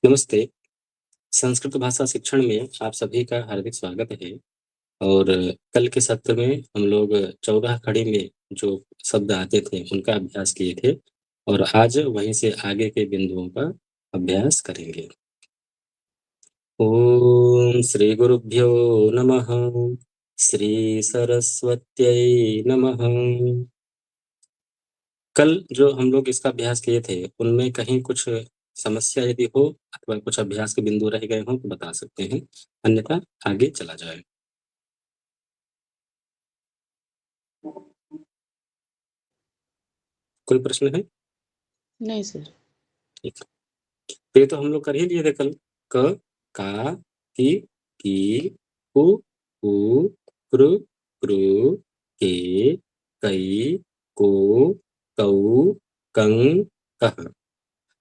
नमस्ते। संस्कृत भाषा शिक्षण में आप सभी का हार्दिक स्वागत है। और कल के सत्र में हम लोग 14 खड़ी में जो शब्द आते थे, उनका अभ्यास किए थे और आज वहीं से आगे के बिंदुओं का अभ्यास करेंगे। ओम श्री गुरुभ्यो नमः। श्री सरस्वत्यै नमः। कल जो हम लोग इसका अभ्यास किए थे, उनमें कहीं कुछ समस्या यदि हो अथवा कुछ अभ्यास के बिंदु रह गए हों तो बता सकते हैं, अन्यथा आगे चला जाए। कोई प्रश्न है? नहीं सर। ठीक है। तो ये तो हम लोग कर ही लिए थे कल। क, का, की, कु, कृ, कृ, के, कई, को, कऊ, कं, कः।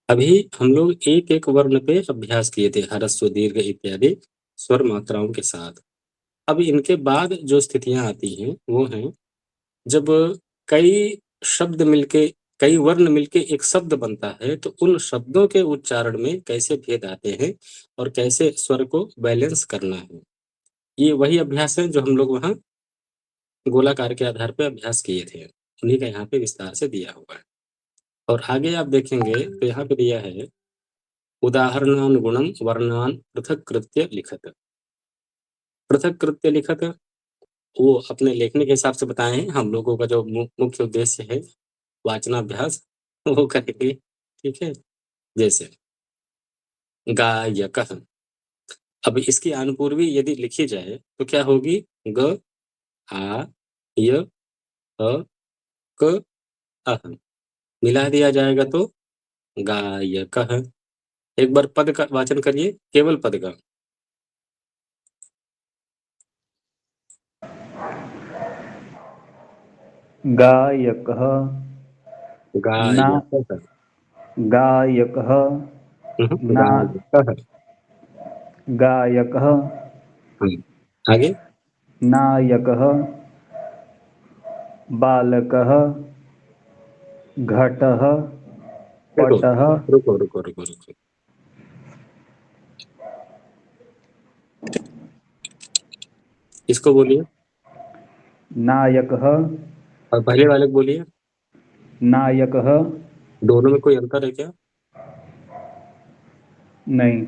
अभी हम लोग एक-एक वर्ण पे अभ्यास किए थे, ह्रस्व, दीर्घ इत्यादि स्वर मात्राओं के साथ। अब इनके बाद जो स्थितियाँ आती हैं, वो हैं जब कई शब्द मिलके, कई वर्ण मिलके एक शब्द बनता है, तो उन शब्दों के उच्चारण में कैसे भेद आते हैं और कैसे स्वर को बैलेंस करना है। ये वही अभ्यास है जो हम लोग वहाँ गोलाकार के आधार पे अभ्यास किए थे। उन्हीं का यहाँ पे विस्तार से दिया हुआ है। और आगे आप देखेंगे तो यहाँ पे दिया है उदाहरणानुगुणं वर्णान् पृथक्कृत्य लिखत। पृथक्कृत्य लिखत वो अपने लेखनी के हिसाब से बताए हैं। हम लोगों का जो मुख्य उद्देश्य है वाचनाभ्यास वो करेंगे। ठीक है? जैसे गायकः। अब इसकी अनुपूर्वी यदि लिखी जाए तो क्या होगी? ग, आ, य, अ, क, अह। मिला दिया जाएगा तो गायकः। एक बार पद का वाचन करिए, केवल पद का। गायकः ना गायकः। गायकः ना गायकः। गायकः आगे नायकः बालकः घटः रुको पटः रुको रुको रुको रुको। इसको बोलिए नायकः और पहले वाले को बोलिए। नायकः दोनों में कोई अंतर है क्या? नहीं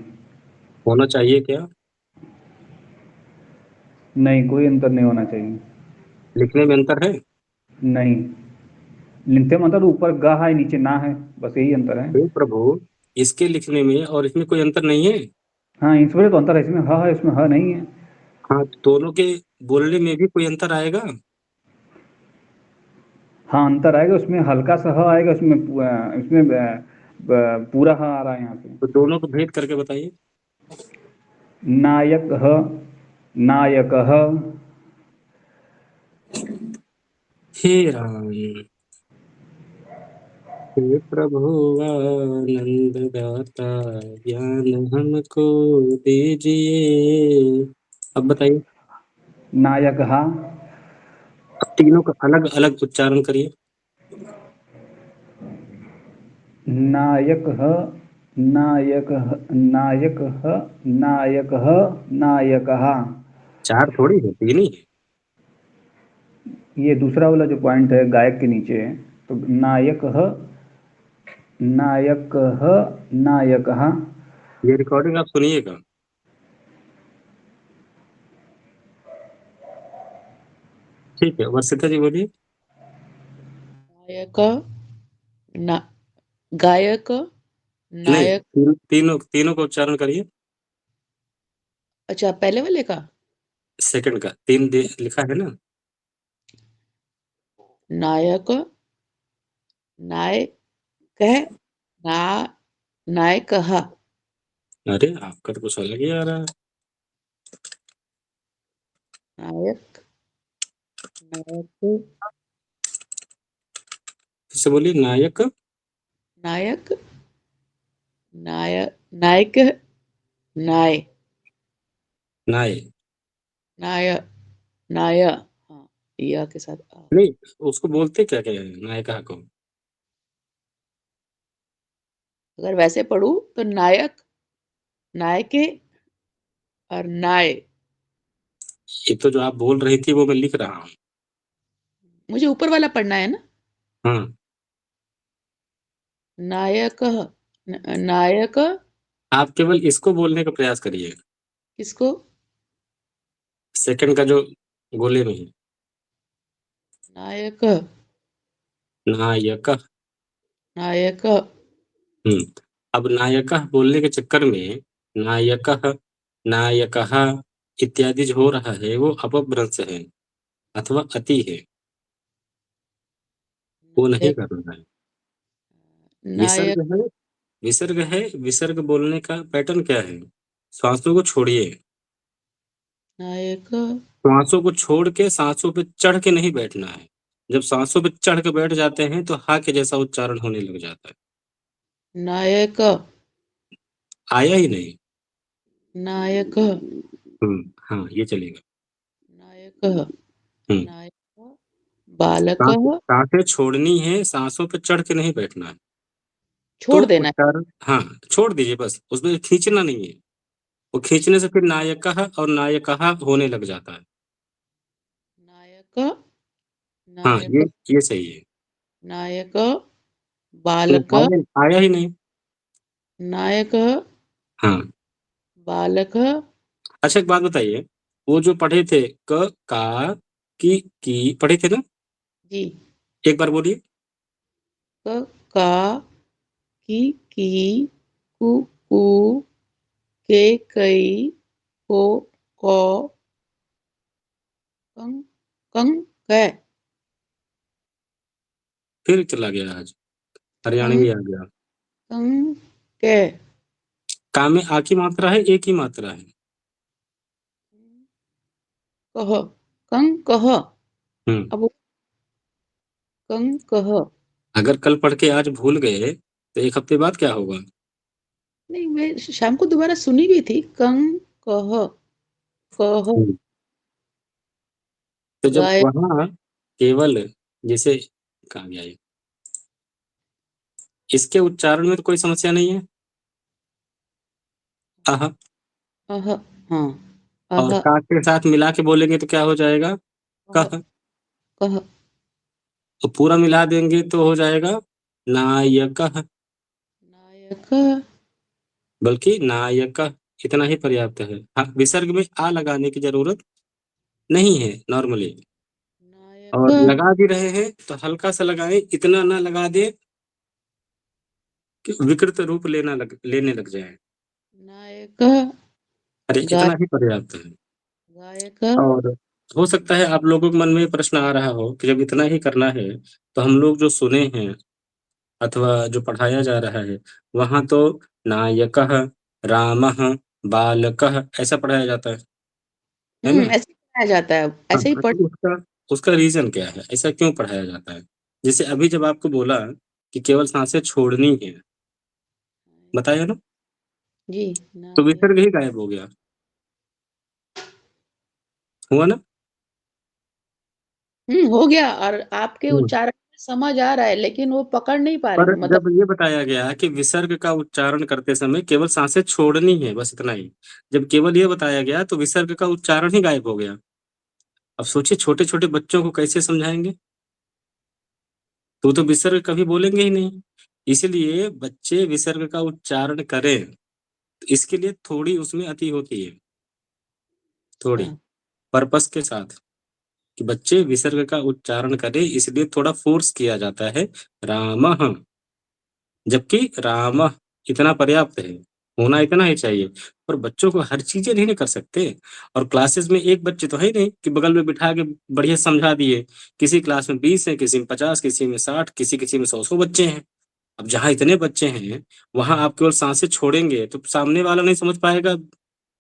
होना चाहिए क्या? नहीं कोई अंतर नहीं होना चाहिए। लिखने में अंतर है? नहीं लिखते मतलब ऊपर ग है नीचे ना है, बस यही अंतर है। हे प्रभु, इसके लिखने में और इसमें कोई अंतर नहीं है? हाँ इसमें तो अंतर है, इसमें ह है इसमें ह नहीं है। हाँ, दोनों के बोलने में भी कोई अंतर आएगा? हाँ अंतर आएगा, उसमें हल्का सा ह आएगा, उसमें इसमें पूरा ह आ रहा है यहाँ पे। तो दोनों को भेद करके बताइए। नायकः नायकः हे राम, हे प्रभु आनंद दाता, ज्ञान हमको दीजिए। अब बताइए। नायकः अब तीनों का अलग अलग उच्चारण करिए। नायकः नायकः नायकः नायकः नायकः। चार थोड़ी है, तीन ही है। ये दूसरा वाला जो पॉइंट है गायक के नीचे है, तो नायकः नायकः नायकः। ये रिकॉर्डिंग आप सुनिएगा। ठीक है, वर्षिता जी बोलिए। गायक ना गायक नहीं, नायक। तीनों तीनों का उच्चारण करिए। अच्छा पहले वाले का सेकंड का तीन लिखा है ना? नायक नाय कह ना नायकः। अरे आपका तो कुछ अलग ही आ रहा है। नायक नायक फिर से बोलिए। नायक नायक नाय नायक नाय नाय। नाय नाय हाँ या के साथ आ। नहीं, उसको बोलते क्या क्या है नायिका को? अगर वैसे पढ़ूं तो नायक नायके और नाय। ये तो जो आप बोल रही थी वो मैं लिख रहा हूँ। मुझे ऊपर वाला पढ़ना है ना। हाँ, नायकः नायक आप केवल इसको बोलने का प्रयास करिए, किसको? सेकंड का जो गोले में है, नायक नायकः। नायक अब नायकः बोलने के चक्कर में नायकः, नायकः इत्यादि जो हो रहा है वो अपभ्रंश है अथवा अति है, वो नहीं नायक करना है। नायक विसर्ग है, विसर्ग है। विसर्ग बोलने का पैटर्न क्या है? श्वासों को छोड़िए, नायक श्वासों को छोड़ के सांसों पे चढ़ के नहीं बैठना है। जब सांसों पे चढ़ के बैठ जाते हैं तो हा के जैसा उच्चारण होने लग जाता है। नायक आया ही नहीं। नायक हाँ, ये चलेगा। नायक नायक सांसें बालकः सांसें छोड़नी है, सांसों पे चढ़ के नहीं बैठना है। तो छोड़ देना है। उच्चारण, हाँ, छोड़ दीजिए बस, उसमें खींचना नहीं है। वो खींचने से फिर नायकः और नायकः होने लग जाता है। नायक हाँ, नायक ये सही है। नायक बालक आया ही नहीं। नायक हाँ, बालक अच्छा एक बात बताइए, वो जो पढ़े थे क का की पढ़े थे ना? जी। एक बार बोलिए। क का की कु कू के कई को कौ कं कं कै फिर चला गया आज, हरियाणवी आ गया। कं कै का में आ की मात्रा है, एक ही मात्रा है। कह कं कह। हम्म अब कं कह अगर कल पढ़ के आज भूल गए तो एक हफ्ते बाद क्या होगा? नहीं, मैं शाम को दोबारा सुनी भी थी। कं कह कह हम्म, तो जब गाय वहां केवल, जैसे कहा गया ये, इसके उच्चारण में तो कोई समस्या नहीं है। आह, अह हाँ और अह का के साथ मिला के बोलेंगे तो क्या हो जाएगा? कह कह। कह तो पूरा मिला देंगे तो हो जाएगा नायकः, नायक बल्कि नायकः इतना ही पर्याप्त है। हाँ, विसर्ग में आ लगाने की जरूरत नहीं है नॉर्मली। नायक और लगा भी रहे हैं तो हल्का सा लगाएं, इतना ना लगा दे कि विकृत रूप लेने लग जाए। नायक अरे गाय इतना ही पर्याप्त है। गायक और हो सकता है आप लोगों के मन में प्रश्न आ रहा हो कि जब इतना ही करना है तो हम लोग जो सुने हैं अथवा जो पढ़ाया जा रहा है वहां तो नायकः, रामः, बालकः ऐसा पढ़ाया जाता है ना? ऐसे ही पढ़ाया जाता है, हाँ, ऐसे ही पढ़। तो उसका उसका रीजन क्या है, ऐसा क्यों पढ़ाया जाता है? जैसे अभी जब आपको बोला कि केवल सांसें छोड़नी है, बताया ना, जी तो नायक विसर्ग ही गायब हो गया, हुआ ना? हो गया। और आपके हम्म। उच्चारण में समझ आ रहा है, लेकिन वो पकड़ नहीं पा रही पर हूँ, मतलब। जब ये बताया गया कि विसर्ग का उच्चारण करते समय केवल सांसें छोड़नी है, बस इतना ही, जब केवल ये बताया गया तो विसर्ग का उच्चारण ही गायब हो गया। अब सोचिए छोटे छोटे बच्चों को कैसे समझाएंगे, तो विसर्ग कभी बोलेंगे ही नहीं। इसलिए बच्चे विसर्ग का उच्चारण करें तो इसके लिए थोड़ी उसमें अति होती है, थोड़ी अच्छा, पर्पस के साथ, कि बच्चे विसर्ग का उच्चारण करें इसलिए थोड़ा फोर्स किया जाता है, रामः, जबकि रामः इतना पर्याप्त है, होना इतना ही चाहिए। पर बच्चों को हर चीजें नहीं ना कर सकते। और क्लासेस में एक बच्चे तो है ही नहीं कि बगल में बिठा के बढ़िया समझा दिए। किसी क्लास में 20 है, किसी में 50, किसी में 60, किसी में 100 बच्चे हैं। अब जहाँ इतने बच्चे हैं वहां आप केवल सांसें छोड़ेंगे तो सामने वाला नहीं समझ पाएगा,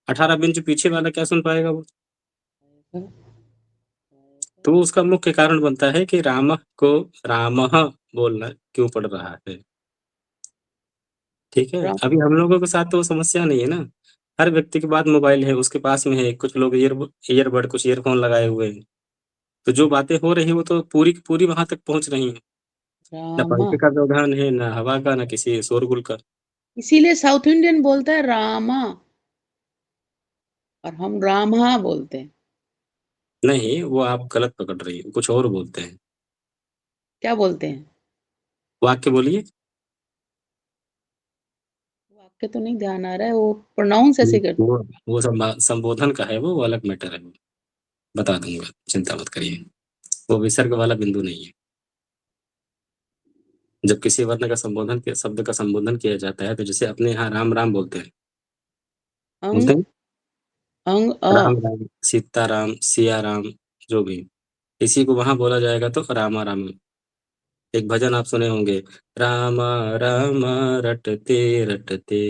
18 बेंच पीछे वाला क्या सुन पाएगा वो? तो उसका मुख्य कारण बनता है कि रामः को रामः बोलना क्यों पड़ रहा है। ठीक है, राम अभी हम लोगों के साथ तो वो समस्या नहीं है ना। हर व्यक्ति के पास मोबाइल है, उसके पास में है, कुछ लोग ईयरबड कुछ ईयरफोन लगाए हुए हैं। तो जो बातें हो रही है वो तो पूरी की पूरी वहां तक पहुंच रही है। ना रामा, पंखे का व्यवधान है, ना हवा का, ना किसी शोरगुल का। इसीलिए साउथ इंडियन बोलता है रामा। और हम रामहा बोलते हैं। नहीं, वो आप गलत पकड़ रही हैं, कुछ और बोलते हैं। क्या बोलते हैं? वाक्य बोलिए। वाक्य तो नहीं ध्यान आ रहा है, वो प्रोनाउंस ऐसे करते वो संबोधन का है, वो अलग मैटर है। बता दूंगा, चिंता मत करिए। वो विसर्ग वाला बिंदु नहीं है। जब किसी वर्ण का संबोधन के शब्द का संबोधन किया जाता है, तो जैसे अपने यहाँ राम राम बोलते हैं, अंग बोलते हैं अंग राम राम, सीताराम, सिया राम, जो भी। इसी को वहां बोला जाएगा तो रामा राम। एक भजन आप सुने होंगे, रामा रामा रटते रटते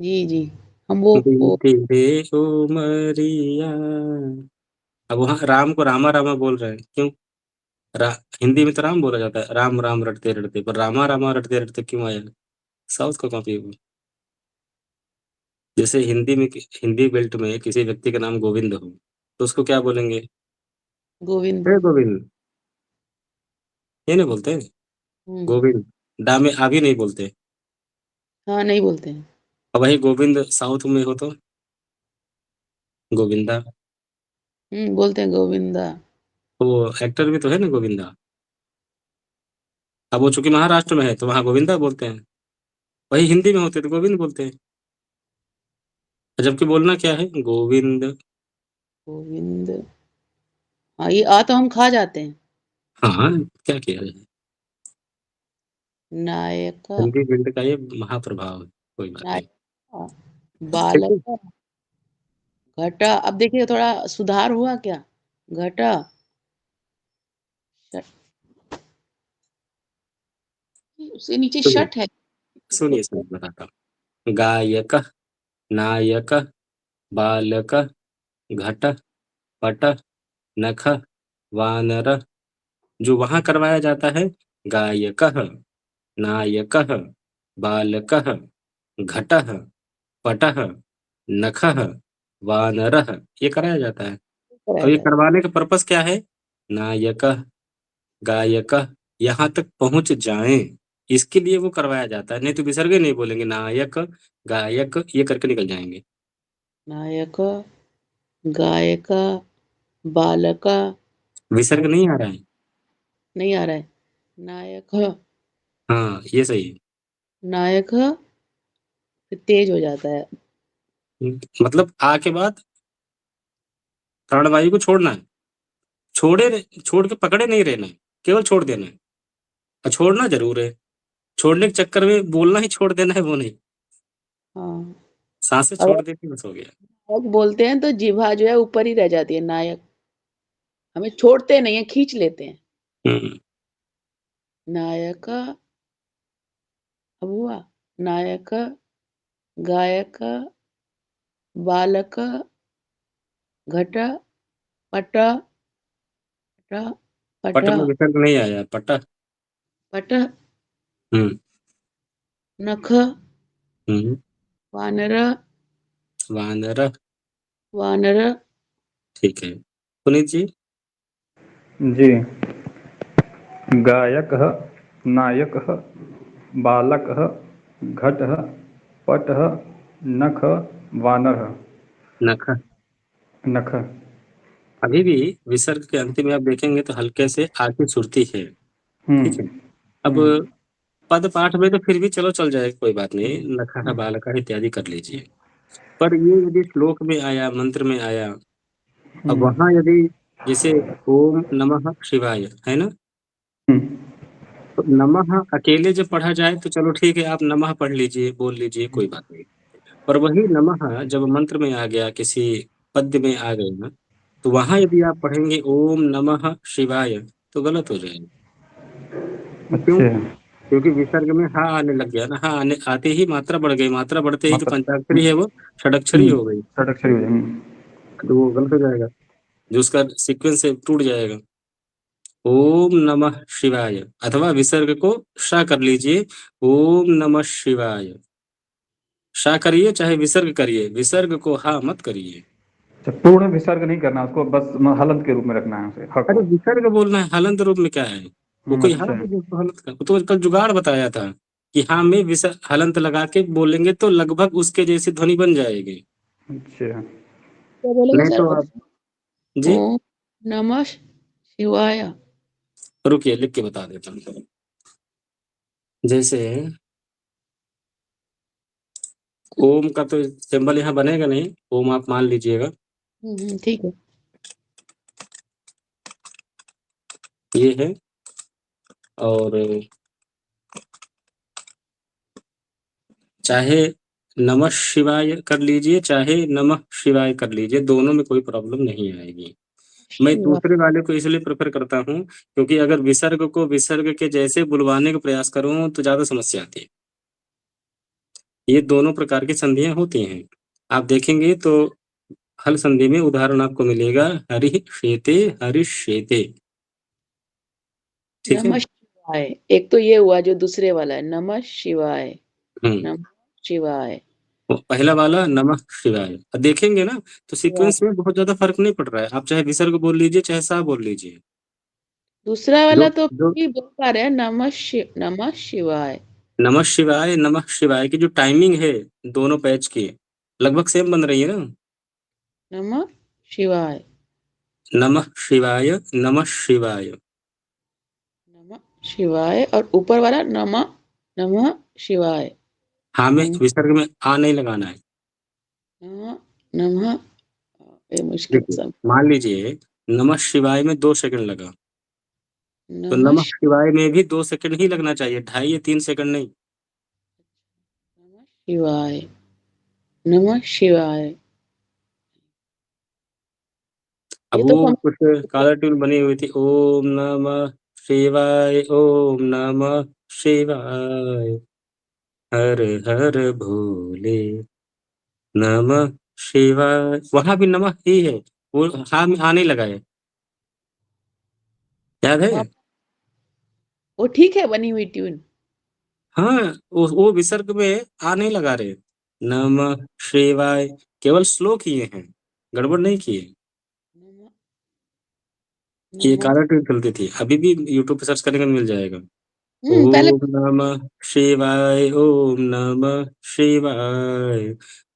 जी जी, हम वो बीती रे उमरिया। अब वहां राम को रामा रामा बोल रहे हैं, क्यों? रा, हिंदी में तो राम बोला जाता है, राम राम रटते रटते, पर रामा रामा रटते रटते क्यों आया? साउथ का कॉपी हुआ। जैसे हिंदी बेल्ट में किसी व्यक्ति का नाम गोविंद हो, तो उसको क्या बोलेंगे? गोविंद। हे गोविंद, ये नहीं बोलते। गोविंद, डा में आ भी नहीं बोलते। हाँ, नहीं बोलते हैं। अब वही गोविंद साउथ में हो तो गोविंदा। बोलते हैं गोविंदा। तो वो एक्टर भी तो है ना, गोविंदा। अब वो चूंकि महाराष्ट्र में है तो वहां गोविंदा बोलते हैं, वही हिंदी में होते तो गोविंद बोलते हैं। जबकि बोलना क्या है? गोविंद। गोविंद। हाँ, ये आ तो हम खा जाते हैं। हाँ, क्या किया जाए। नायक हिंदी बिल्ड का ये महाप्रभाव है, कोई बात नहीं। नायक ठीक है। बालक घटा। अब देखिए थोड़ा सुधार हुआ क्या? घटा शट, उसके नीचे सुनिए शट है। सुनिए सुनिए, बताता हूँ। गायक, नायक, बालक, घट, पट, नख, वानर। जो वहां करवाया जाता है, गायक, नायक, बालक, घट, पट, नख, वानर, ये कराया जाता है। कराया अब ये जाता करवाने का पर्पस क्या है? नायक, गायक, यहाँ तक पहुंच जाएं, इसके लिए वो करवाया जाता है। नहीं तो विसर्ग नहीं बोलेंगे, नायक गायक ये करके निकल जाएंगे। नायक गायक बालक। विसर्ग नहीं आ रहा है। नहीं आ रहा है। नायक हाँ, ये सही है। नायक फिर तेज हो जाता है। मतलब आ के बाद प्राणवायु को छोड़ना है। छोड़ के पकड़े नहीं रहना है, केवल छोड़ देना है। और छोड़ना जरूर है, छोड़ने के चक्कर में बोलना ही छोड़ देना है, वो नहीं। हाँ, सांसें अगर छोड़ देती बस हो गया। नायक बोलते हैं तो जिह्वा जो है ऊपर ही रह जाती है। नायक हमें छोड़ते नहीं है, खींच लेते हैं। हम्म, नायक अब हुआ। नायक गायक बालक घट पट पट पट पट में विसर्ग नहीं आया, पट। पट हम्म नख हम्म वानर वानर। वानर ठीक है, पुनीत जी। जी। गायकः, नायकः, बालकः, घटः, पटः, नखः, वानरः। नख। नख। अभी भी विसर्ग के अंतिम में आप देखेंगे तो हल्के से आगे सुरती है। ठीक है। अब हम्म। पद पाठ में तो फिर भी चलो चल जाएगा, कोई बात नहीं, नखः बालकः इत्यादि कर लीजिए। पर ये यदि श्लोक में आया, मंत्र में आया, अब वहां यदि जैसे ओम नमः शिवाय है ना, तो नमः अकेले जब पढ़ा जाए तो चलो ठीक है, आप नमः पढ़ लीजिए, बोल लीजिए, कोई बात नहीं। पर वही नमः जब मंत्र में आ गया, किसी पद्य में आ गया ना, तो वहां यदि आप पढ़ेंगे ओम नमः शिवाय, तो गलत हो जाएगा। क्यों? अच्छा। क्योंकि विसर्ग में हा आने लग गया ना, हा आने आते ही मात्रा बढ़ गई, मात्रा बढ़ते ही जो मतलब पंचाक्षरी है वो षडक्षरी हो गई, षडक्षरी हो जाए। तो वो गलत हो जाएगा, जो उसका सीक्वेंस है टूट जाएगा। ओम नमः शिवाय, अथवा विसर्ग को श कर लीजिए, ओम नमः शिवाय। श करिए चाहे विसर्ग करिए, विसर्ग को हा मत करिए। अच्छा, पूर्ण विसर्ग नहीं करना उसको, बस हलंत के रूप में रखना है उसे, ह अरे को। विसर्ग बोलना है, हलंत रूप में क्या है? वो कोई हा अच्छा। है जिसको हलंत का? वो तो कल जुगाड़ बताया था कि हाँ में हलंत लगा के बोलेंगे तो लगभग उसके जैसी ध्वनि बन जाएगी। अच्छा। क्या बोलेंगे नहीं सर? तो आप जी ओम नमः शिवाय। रुकिए लिख के बता देता हूँ। जैसे ओम का तो सिंबल यहाँ बनेगा नहीं, ओम आप मान लीजिएगा ठीक है। ये है, और चाहे नमः शिवाय कर लीजिए, चाहे नमः शिवाय कर लीजिए, दोनों में कोई प्रॉब्लम नहीं आएगी। मैं शिवाय। दूसरे वाले को इसलिए प्रेफ़र करता हूँ, क्योंकि अगर विसर्ग को विसर्ग के जैसे बुलवाने का प्रयास करूँ तो ज़्यादा समस्या आती है। ये दोनों प्रकार की संधियाँ होती हैं। आप देखेंगे तो हल संधि में उदाहरण आपको मिलेगा, हरिः शेते, हरिष्येते। ठीक है? नमः शिवाय। एक तो ये हुआ जो दूसरे वाला है, नमः शिवाय। हुँ। नमः शिवाय। तो पहला वाला नमः शिवाय। देखेंगे ना तो सीक्वेंस शिवाय। में बहुत ज़्यादा फ़र्क नहीं पड़ रहा है। आप चाहे विसर्ग बोल लीजिए, चाहे सा बोल लीजिए। दूसरा जो वाला तो जो भी बोल पा रहे हैं, नमः शिवाय। नमः शिवाय की जो टाइमिंग है दोनों पैच की, लगभग सेम बन रही है ना? नमः शिवाय। नमः शिवाय, नमः शिवाय। नमः शिवाय और ऊपर वाला नमः शिवाय। हाँ में नमः विसर्ग में आ नहीं लगाना है। नमः नमः ये मुश्किल देखिए, सब। मान लीजिए नमः शिवाय में 2 सेकंड लगा, तो नमः नमः शिवाय में भी 2 सेकंड ही लगना चाहिए, ढाई या 3 सेकंड नहीं। शिवाय। नमः शिवाय। अब ये तो वो हम कुछ कालर ट्यून बनी हुई थी, ओम नमः शिवाय, ओम नमः शिवाय, हर हर भोले, नमः शिवाय। वहाँ भी नमः ही है, वो हाँ में आ नहीं लगा है। याद है? वो ठीक है बनी हुई ट्यून। हाँ, वो विसर्ग में आ नहीं लगा रहे। नमः शिवाय केवल स्लो किए हैं, गड़बड़ नहीं किए। नमः ये नमः कालर ट्यून चलती थी, अभी भी यूट्यूब पे सर्च करेंगे तो मिल जाएगा। पहले ओम नमः शिवाय, ओम नमः शिवाय,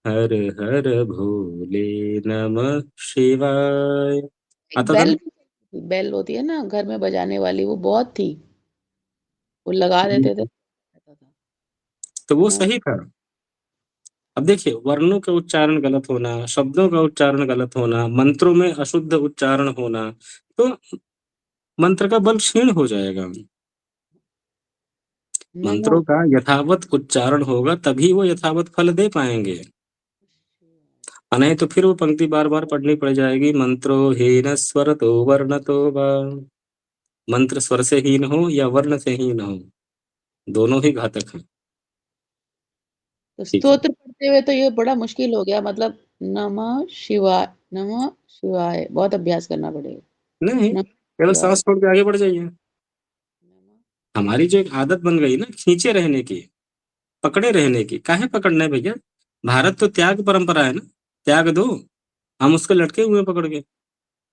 हर हर भोले, नमः शिवाय। एक आता था ना? बेल होती है ना घर में बजाने वाली, वो बहुत थी। वो लगा देते थे। तो वो हाँ, सही था। अब देखिए वर्णों का उच्चारण गलत होना, शब्दों का उच्चारण गलत होना, मंत्रों में अशुद्ध उच्चारण होना, तो मंत्र का बल क्षीण हो जाएगा। नमः मंत्रों का यथावत उच्चारण होगा तभी वो यथावत फल दे पाएँगे। नहीं तो फिर वो पंक्ति बार-बार पढ़नी पड़ जाएगी, मंत्रो हीन स्वरतो वर्णतो वा। मंत्र स्वर से हीन हो या वर्ण से हीन हो, दोनों ही घातक हैं। तो ठीक है। स्तोत्र पढ़ते हुए तो ये बड़ा मुश्किल हो गया, मतलब नमः शिवाय बहुत अभ्यास करना पड़ेगा। नहीं, नमः केवल शिवाय। साँस छोड़ के आगे बढ़ जाइए। नमः हमारी जो एक आदत बन गई ना खींचे रहने की, पकड़े रहने की, काहे पकड़ना है भैया? भारत तो त्याग परंपरा है ना, त्याग दो, हम उसके लटके हुए हैं पकड़ के,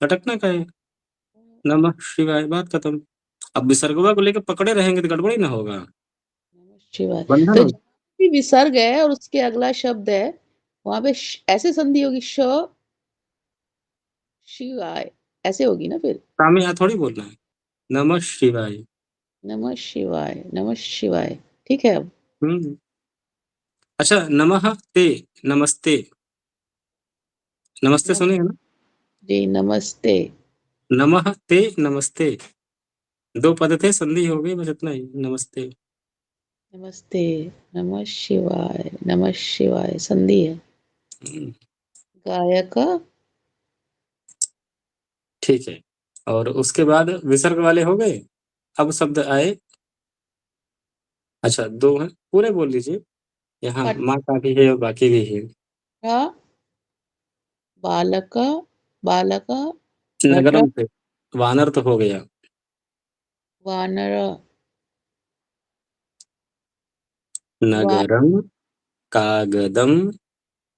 लटकना काहे? नमः शिवाय, बात खत्म। अब विसर्गवा को लेके पकड़े रहेंगे तो गड़बड़ ही ना होगा, नमः शिवाय। बंधन तो हो। जहाँ भी विसर्ग है और उसके अगला शब्द है, वहाँ पे ऐसे संधि होगी, शिवाय ऐसे होगी ना फिर। सामने यहाँ थोड़ी बोलना है, नमः शिवाय। नमः शिवाय, नमः शिवाय। ठीक है अब। हुँ। अच्छा नमः ते, नमस्ते, नमस्ते नम सुने हैं ना? जी नमस्ते। नमः ते नमस्ते, 2 पद थे संधि हो गई बस इतना ही, नमस्ते। नमस्ते। नमः शिवाय संधि है। हुँ, गायक। ठीक है। और उसके बाद विसर्ग वाले हो गए, अब शब्द आए, अच्छा 2 हैं, पूरे बोल लीजिए, यहाँ माँ का भी है और बाकी भी है। कटरा। बालक। बालक। घट। नगरम थे, वानर तो हो गया, वानर। वा नगरम, कागदम,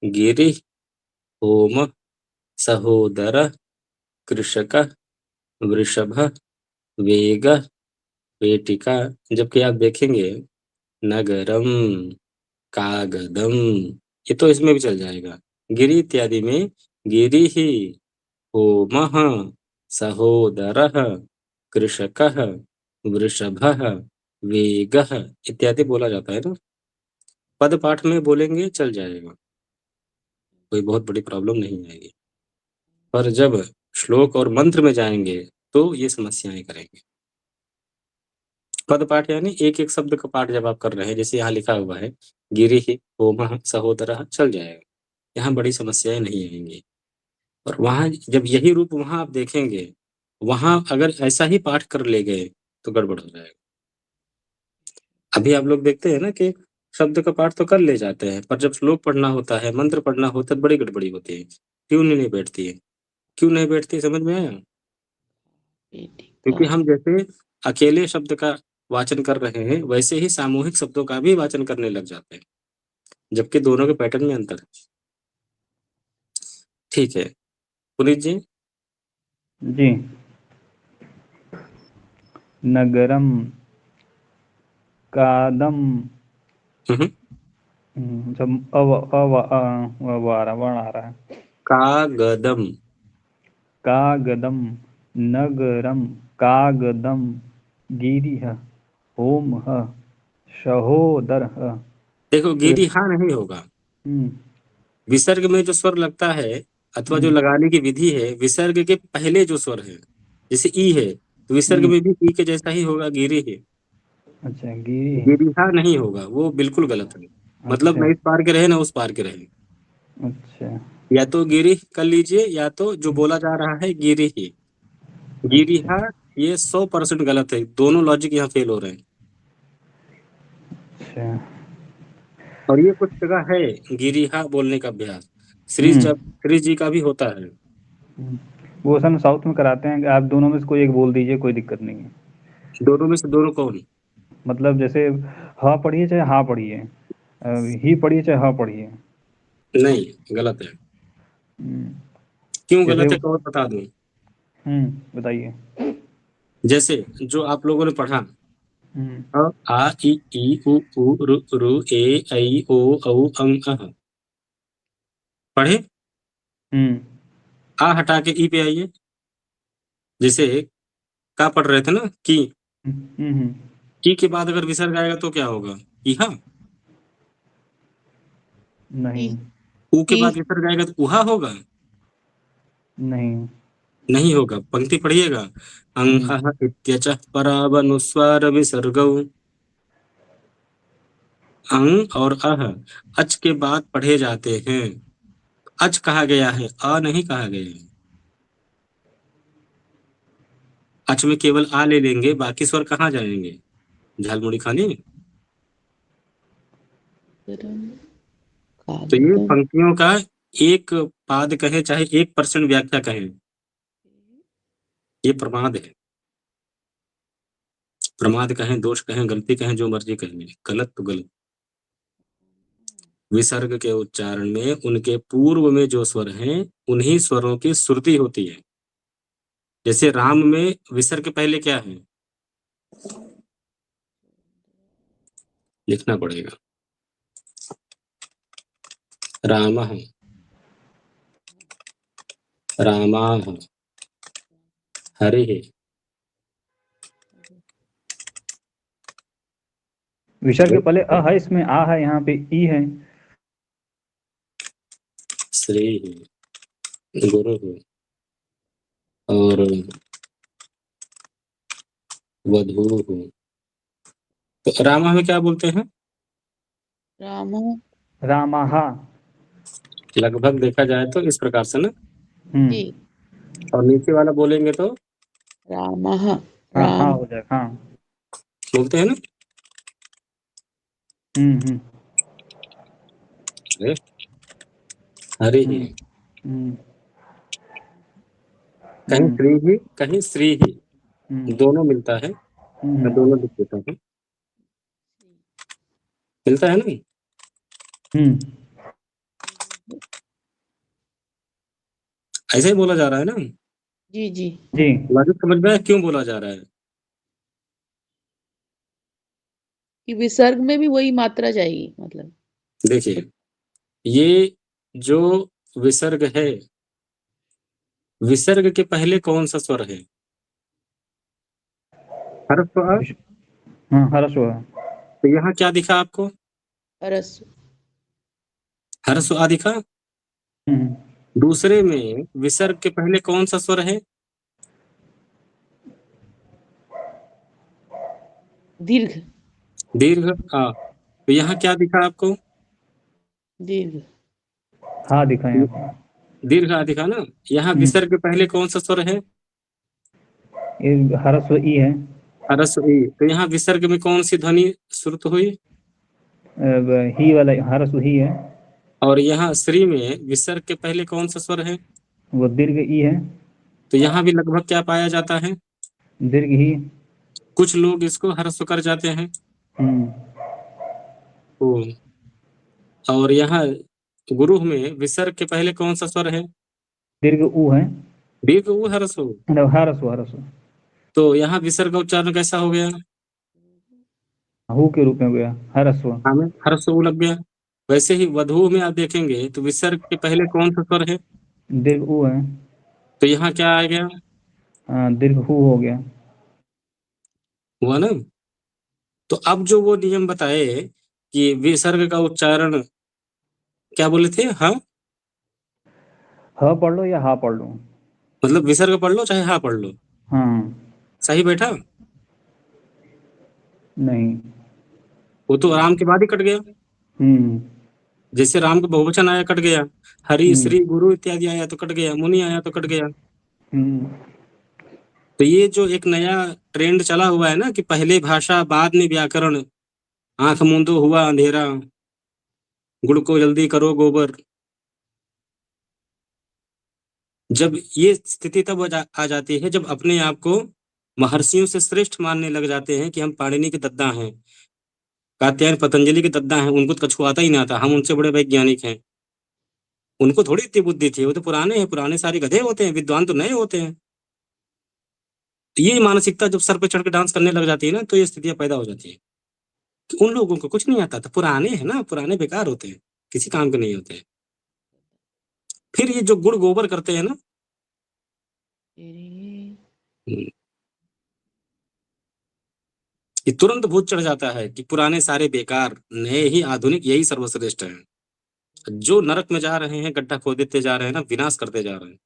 गिरिः, होमः, सहोदरः, कृषकः, वृषभः, वेगः, पेटिका। जबकि आप देखेंगे नगरम, कागदम, ये तो इसमें भी चल जाएगा। गिरि इत्यादि में गिरिः होमः सहोदरः कृषकः वृषभः वेगः इत्यादि बोला जाता है ना। पद पाठ में बोलेंगे चल जाएगा, कोई बहुत बड़ी प्रॉब्लम नहीं आएगी, पर जब श्लोक और मंत्र में जाएंगे तो ये समस्याएं करेंगे। पद पाठ यानी एक एक शब्द का पाठ जब आप कर रहे हैं, जैसे यहाँ लिखा हुआ है गिरिः होमः सहोदरः, चल जाएगा, यहाँ बड़ी समस्याएं नहीं आएंगी। और वहां जब यही रूप वहां आप देखेंगे, वहां अगर ऐसा ही पाठ कर ले गए तो गड़बड़ हो जाएगा। अभी आप लोग देखते हैं ना कि शब्द का पाठ तो कर ले जाते हैं, पर जब श्लोक पढ़ना होता है, मंत्र पढ़ना होता है, बड़ी गड़बड़ी होती है। क्यों नहीं बैठती है? क्यों नहीं बैठती, समझ में आया? क्योंकि हम जैसे अकेले शब्द का वाचन कर रहे हैं, वैसे ही सामूहिक शब्दों का भी वाचन करने लग जाते हैं, जबकि दोनों के पैटर्न में अंतर है। ठीक है पुनीत जी। जी। नगरम कादम जब वर्ण आ रहा है। कागदम कागदम नगरम कागदम गिरिः होमः सहोदरः। देखो गिरिहा नहीं होगा, हम्म, विसर्ग में जो स्वर लगता है अथवा जो लगाने की विधि है, विसर्ग के पहले जो स्वर है, जैसे ई है तो विसर्ग में भी ई के जैसा ही होगा, गिरी है। अच्छा गिरी। गिरिहा नहीं होगा, वो बिल्कुल गलत है। मतलब अच्छा न इस पार के रहे ना उस पार के रहे, अच्छा या तो गिरी कर लीजिए या तो जो बोला जा रहा है गिरी ही, गिरिहा, ये 100% गलत है। दोनों लॉजिक यहाँ फेल हो रहे हैं। अच्छा। और ये कुछ जगह है गिरिहा बोलने का अभ्यास, श्री जी का भी होता है। वो सन साउथ में कराते हैं कि आप दोनों में से कोई एक बोल दीजिए, कोई दिक्कत नहीं है। दोनों में से दोनों कौन? मतलब जैसे हाँ पढ़िए चाहे हाँ पढ़िए, ही पढ़िए चाहे हाँ पढ़िए। नहीं, गलत है। हम्म, क्यों जैसे गलत है तो और बता दूं। बताइए। जैसे जो आप लोगों ने पढ़ा हम्म अ आ इ ई उ ऊ ऋ ए ऐ ओ औ अं अः, पढ़े? हम्म आ हटा के ई पे आइए। जैसे का पढ़ रहे थे ना हम्म, की के बाद अगर विसर्ग आएगा तो क्या होगा? इहा। नहीं ऊ के बाद विसर्ग आएगा तो उहा होगा? नहीं। नहीं होगा। पंक्ति पढ़िएगा, अं अः इत्यचः परावनुस्वार विसर्गौ। अं और अह अच के बाद पढ़े जाते हैं। अच कहा गया है, अ नहीं कहा गया है। अच में केवल आ ले लेंगे, बाकी स्वर कहाँ जाएंगे? झालमुड़ी खाने। तो ये पंक्तियों का एक पाद कहें चाहे 1% व्याख्या कहें, ये प्रमाद है। प्रमाद कहें, दोष कहें, गलती कहें, जो मर्जी कहें, गलत तो गलत। विसर्ग के उच्चारण में उनके पूर्व में जो स्वर हैं उन्हीं स्वरों की श्रुति होती है। जैसे राम में विसर्ग पहले क्या है? लिखना पड़ेगा, रामः रामाः हरिः। विसर्ग के पहले अ है, इसमें आ है, यहाँ पे ई है। श्री गुरु और वधू। तो रामा में क्या बोलते हैं? रामाः। लगभग देखा जाए तो इस प्रकार से ना। जी। और नीचे वाला बोलेंगे तो रामः हाँ राम हो जाएगा। हाँ बोलते हैं ना। अरे, हरि ही, कहीं श्री ही कहीं श्री ही, दोनों मिलता है। मैं दोनों लिख देता हूँ, मिलता है ना। ऐसे ही बोला जा रहा है ना। जी जी जी लॉजिक समझ में आया क्यों बोला जा रहा है? कि विसर्ग में भी वही मात्रा जाएगी, मतलब देखिए, ये जो विसर्ग है विसर्ग के पहले कौन सा स्वर है? ह्रस्व अ? हाँ, ह्रस्व अ। तो यहाँ क्या दिखा आपको? ह्रस्व। ह्रस्व आ दिखा। दूसरे में विसर्ग के पहले कौन सा स्वर है? दीर्घ। दीर्घ आ। तो यहाँ क्या दिखा आपको? दीर्घ। हाँ दिखा यहाँ पे। दीर्घ आ दिखा ना। यहाँ विसर्ग के पहले कौन सा स्वर है? ये ह्रस्व ई है। ह्रस्व ई। तो यहाँ विसर्ग में कौन सी ध्वनि श्रुत हुई? ही वाला ह्रस्व ही है। और यहाँ श्री में विसर्ग के पहले कौन सा स्वर है? वो दीर्घ ई है। तो यहाँ भी लगभग क्या पाया जाता है? दीर्घ ही। कुछ लोग इसको ह्रस्व कर जाते हैं। ओ। और यहाँ गुरु में विसर्ग के पहले कौन सा स्वर है? दीर्घ ऊ है। दीर्घ ऊ ह्रस्व ऊ। ह्रस्व ह्रस्व। तो यहाँ विसर्ग का उच्चारण कैसा हो गया? हु के रूप में हो गया ह्रस्व। हमें ह्रस्व ऊ लग गया। वैसे ही वधु में आप देखेंगे तो विसर्ग के पहले कौन सा स्वर है? दीर्घ ऊ है। तो यहाँ क्या आ गया? दीर्घ हु हो गया। हुआ ना। तो अब जो वो नियम बताए कि विसर्ग का उच्चारण क्या बोले थे? हाँ, ह पढ़ लो या हा पढ़ लो। मतलब विसर्ग पढ़ लो चाहे हाँ पढ़ लो। हाँ। सही बैठा? नहीं। वो तो राम के बाद ही कट गया। जैसे राम का बहुवचन आया कट गया, हरि श्री गुरु इत्यादि आया तो कट गया, मुनि आया तो कट गया। तो ये जो एक नया ट्रेंड चला हुआ है ना कि पहले भाषा बाद में व्याकरण, आंख मूंदो हुआ अंधेरा, गुड़ को जल्दी करो गोबर। जब ये स्थिति तब आ जाती है जब अपने आप को महर्षियों से श्रेष्ठ मानने लग जाते हैं कि हम पाणिनि के दद्दा हैं, कात्यायन पतंजलि के दद्दा हैं, उनको तो कछु आता ही नहीं आता, हम उनसे बड़े वैज्ञानिक हैं। उनको थोड़ी इतनी बुद्धि थी, वो तो पुराने हैं, पुराने सारे गधे होते हैं, विद्वान तो नए होते हैं। तो ये मानसिकता जब सर पे चढ़ के डांस करने लग जाती है ना, तो ये स्थितियां पैदा हो जाती है कि उन लोगों को कुछ नहीं आता था, पुराने हैं ना, पुराने बेकार होते हैं, किसी काम के नहीं होते हैं। फिर ये जो गुड़ गोबर करते हैं ना, ये तुरंत भूत चढ़ जाता है कि पुराने सारे बेकार, नए ही आधुनिक, यही सर्वश्रेष्ठ है। जो नरक में जा रहे हैं, गड्ढा खोदते जा रहे हैं ना, विनाश करते जा रहे हैं।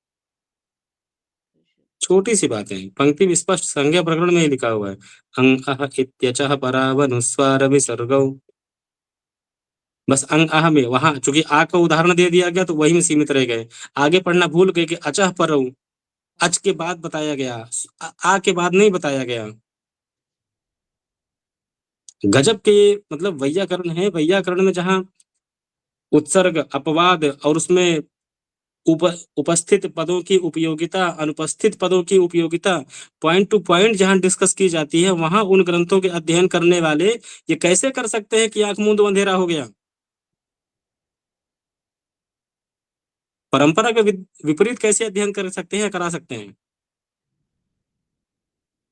छोटी सी बात है, पंक्ति में स्पष्ट संज्ञा प्रकरण में ही लिखा हुआ है, अंग इत्यचः परावनुस्वार विसर्गौ। बस अंग आह में वहां चूंकि आ का उदाहरण दे दिया गया तो वही में सीमित रह गए, आगे पढ़ना भूल गए कि अचह पर अच के बाद बताया गया, आ के बाद नहीं बताया गया। गजब के मतलब वैयाकरण है। वैयाकरण में जहां उत्सर्ग, अपवाद और उसमें उपस्थित पदों की उपयोगिता, अनुपस्थित पदों की उपयोगिता, पॉइंट टू पॉइंट जहां डिस्कस की जाती है, वहां उन ग्रंथों के अध्ययन करने वाले ये कैसे कर सकते हैं कि आंख मूंद अंधेरा हो गया? परंपरा के विपरीत कैसे अध्ययन कर सकते हैं, करा सकते हैं?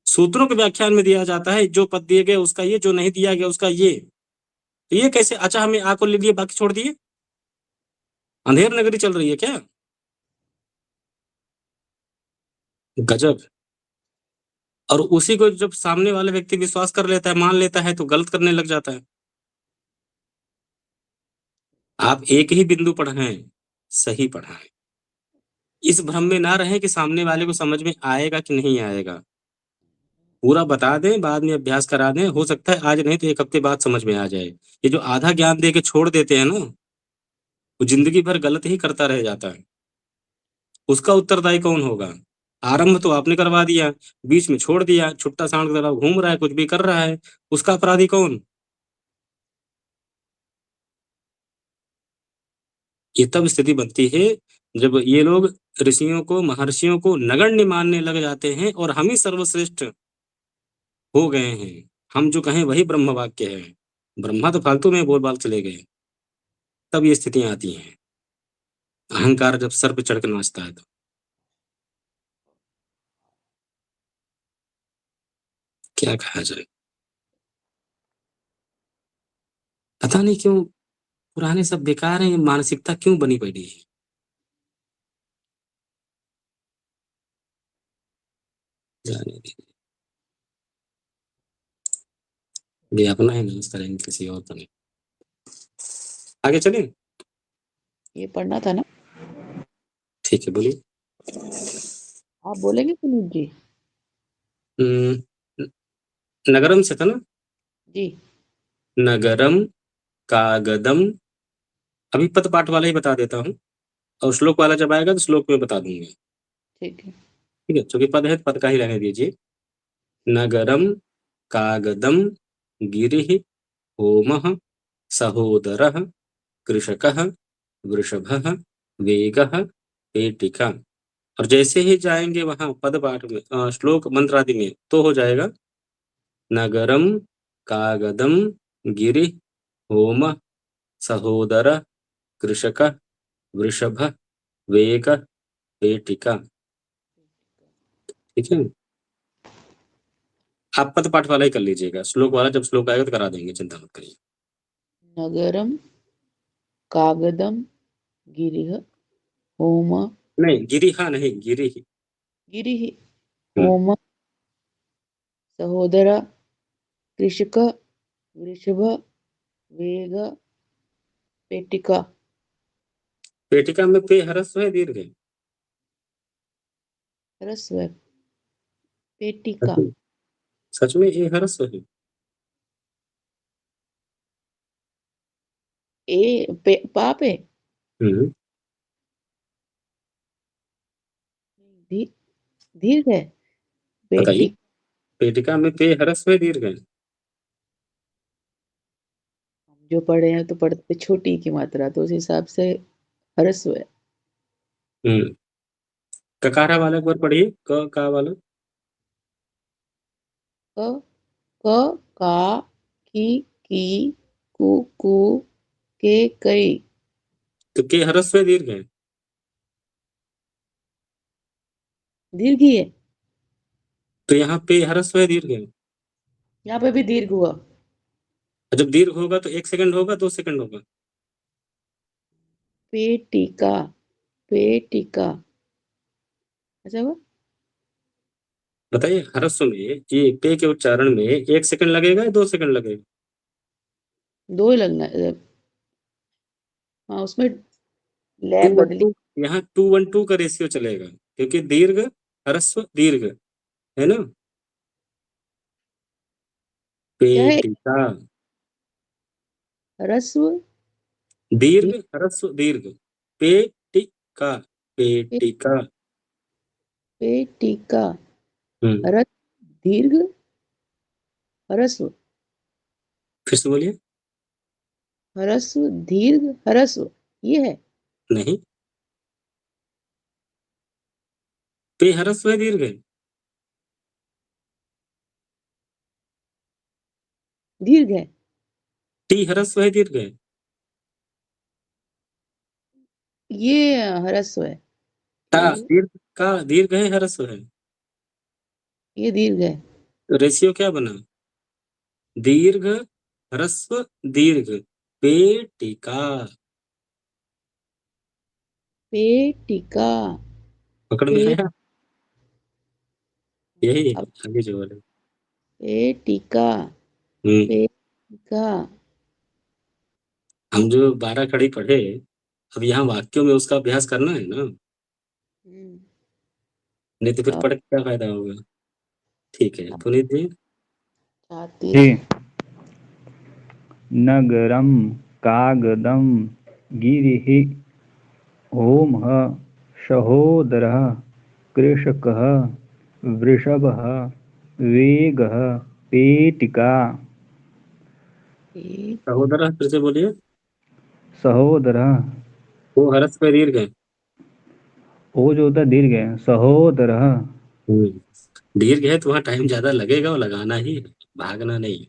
सूत्रों के व्याख्यान में दिया जाता है जो पद दिए गए उसका ये, जो नहीं दिया गया उसका ये। तो ये कैसे? अच्छा, हमें आ को ले लिए, बाकी छोड़ दिए। अंधेर नगरी चल रही है क्या? गजब। और उसी को जब सामने वाले व्यक्ति विश्वास कर लेता है, मान लेता है, तो गलत करने लग जाता है। आप एक ही बिंदु पढ़ाएं, सही पढ़ाएं। इस भ्रम में ना रहें कि सामने वाले को समझ में आएगा कि नहीं आएगा। पूरा बता दें, बाद में अभ्यास करा दें, हो सकता है आज नहीं तो एक हफ्ते बाद समझ में आ जाए। ये जो आधा ज्ञान दे के छोड़ देते हैं ना, वो जिंदगी भर गलत ही करता रह जाता है। उसका उत्तरदायी कौन होगा? आरंभ तो आपने करवा दिया, बीच में छोड़ दिया, छुट्टा सांड की तरह घूम रहा है, कुछ भी कर रहा है, उसका अपराधी कौन? ये तब स्थिति बनती है जब ये लोग ऋषियों को, महर्षियों को नगण्य मानने लग जाते हैं और हम ही सर्वश्रेष्ठ हो गए हैं। हम जो कहें वही ब्रह्म वाक्य है, ब्रह्मा तो फालतू में बोल बाल चले गए। तब ये स्थितियां आती हैं, अहंकार जब सर पे चढ़ के नाचता है तो। क्या कहा जाए, पता नहीं क्यों पुराने सब बेकार हैं, ये मानसिकता क्यों बनी पड़ी है। जाने दीजिए, ये अपना ही नाश करेंगे, किसी और का नहीं। आगे चलें? ये पढ़ना था ना? ठीक है, बोलिए। आप बोलेंगे सुनील जी? नगरम से था ना? जी। नगरम कागदम, अभी पद पाठ वाला ही बता देता हूँ, और श्लोक वाला जब आएगा तो श्लोक में बता दूंगा। ठीक है। ठीक है, क्योंकि पद है तो पद का ही रहने दीजिए। नगरम कागदम गिरिः होमः सहोदरः कृषकः वृषभः वेगः पेटिका। और जैसे ही जाएंगे वहां पद पाठ में, श्लोक मंत्र आदि में, तो हो जाएगा नगरम कागदम गिरिः होमः सहोदरः कृषकः वृषभः वेगः पेटिका। ठीक है, आप पद पाठ वाला ही कर लीजिएगा, श्लोक वाला जब श्लोक आएगा तो करा देंगे, चिंता मत करिए। नगरम कागदम गिरिः होम नहीं, गिरिहा नहीं, गिरिः। गिरिः होम सहोदर कृषक वृषभ वेग पेटिका। पेटिका में पे ह्रस्व है, दीर्घ है? ह्रस्व है। पेटिका। सच में ये ह्रस्व है? पाप है। हम्म, दीर्घ है। बताइए, पेटिका। पेटिका में पे ह्रस्व है, दीर्घ है? जो पढ़े हैं तो पढ़ते छोटी की मात्रा, तो उस हिसाब से ह्रस्व है। हम्म, ककारा वाला एक बार पढ़िए, क का वाला। क क का की कु के कई। तो के ह्रस्व है, दीर्घ है? दीर्घ ही है। तो यहाँ पे ह्रस्व है, दीर्घ है? यहाँ पे भी दीर्घ हुआ। और जब दीर्घ होगा तो 1 सेकंड होगा, 2 सेकंड होगा? पेटिका। पेटिका। अच्छा हुआ। बताइए, ह्रस्व में ये पे के उच्चारण में 1 सेकंड लगेगा या 2 सेकंड लगेगा? दो ही लगना है। हाँ, उसमें टू लय वन बदली। टू यहाँ 2:1 का रेशियो चलेगा, क्योंकि दीर्घ ह्रस्व दीर्घ है ना। क्या है? पेटिका, ह्रस्व दीर्घ दी- ह्रस्व दीर्घ, पेटिका, पेटिका। पेटिका। हम्म, ह्रस्व दीर्घ ह्रस्व। फिर से बोलिए। ह्रस्व दीर्घ ह्रस्व, ये है। नहीं, पे ह्रस्व है, दीर्घ है? दीर्घ है। टी ह्रस्व है, दीर्घ है? ये ह्रस्व है। टा ये दीर्घ, का दीर्घ है, ह्रस्व है? ये दीर्घ है। तो रेशियो क्या बना? दीर्घ ह्रस्व दीर्घ, पेटिका। पेटिका। पकड़ में पे आया? यही है अब आगे जो वाले। पेटिका। हम्म, पेटिका। हम जो 12 खड़ी पढ़े, अब यहाँ वाक्यों में उसका अभ्यास करना है ना, हम्म, नहीं तो फिर अब पढ़ के क्या फायदा होगा। ठीक है, अब पुनीत जी। चाहती जी। नगरम कागदम गिरिः होमः सहोदरः कृषकः वृषभः वेगः पेटिका। सहोदर फिर से बोलिए। सहोदरः, वो ह्रस्व है, दीर्घ है? वो जो होता है दीर्घ है, सहोदरः। दीर्घ है तो वहाँ टाइम ज्यादा लगेगा, और लगाना ही है, भागना नहीं।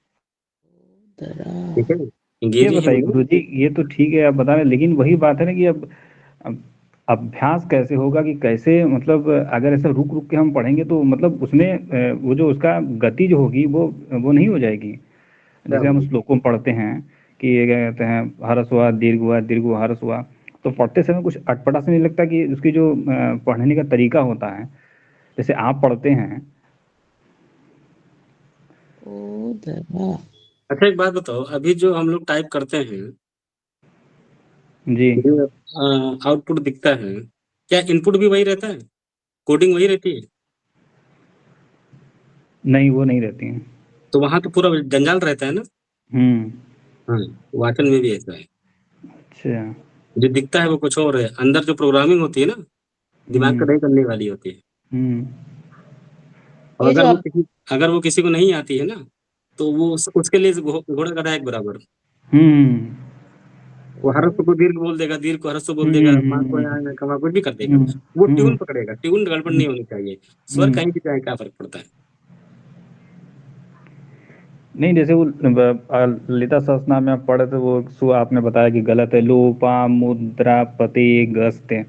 दरा। ठीक है, ये गिरी है बताइए ना। गुरुजी, ये तो ठीक है आप बता रहे हैं, लेकिन वही बात है ना कि अब अभ्यास कैसे होगा, कि कैसे मतलब अगर ऐसा रुक रुक के हम पढ़ेंगे तो मतलब उसमें वो जो उसका गति जो होगी वो नहीं हो जाएगी। क्या जैसे हम होगी? श्लोकों में पढ़ते हैं कि ये क्या कहते हैं, हरस हुआ दीर्घ हुआ हरस हुआ, तो पढ़ते समय कुछ अटपटा से नहीं लगता कि उसकी जो पढ़ने का तरीका होता है, जैसे आप पढ़ते हैं ओदरा। अच्छा एक बात बताओ, अभी जो हम लोग टाइप करते हैं, जी जो आउटपुट दिखता है, क्या इनपुट भी वही रहता है? कोडिंग वही रहती है? नहीं, वो नहीं रहती हैं। तो वहां तो पूरा जंजाल रहता है ना। हम्म। हाँ, वाचन में भी ऐसा है। अच्छा। जो दिखता है वो कुछ और है, अंदर जो प्रोग्रामिंग होती है ना, दिमाग का हम्म। नहीं करने वाली होती है। हम्म। और ये जो आप अगर वो किसी को नहीं आती है ना, तो वो उसके लिए घोड़ा गधा एक बराबर। हम्म। वो हरस को दीर्घ बोल देगा, दीर्घ को हरस बोल देगा, माँ को या कमा कुछ भी कर देगा। हम्म। वो हम्म। ट्यून पकड़ेगा, ट्यून गड़बड़ नहीं होनी चाहिए। स्वर हम्म। कहीं भी जाए क्या फर्क पड़ता है? नहीं, जैसे वो ललिता सहस्त्रनाम में आप पढ़े थे, वो आपने बताया कि गलत है, लोपा मुद्रा पते गस्त है।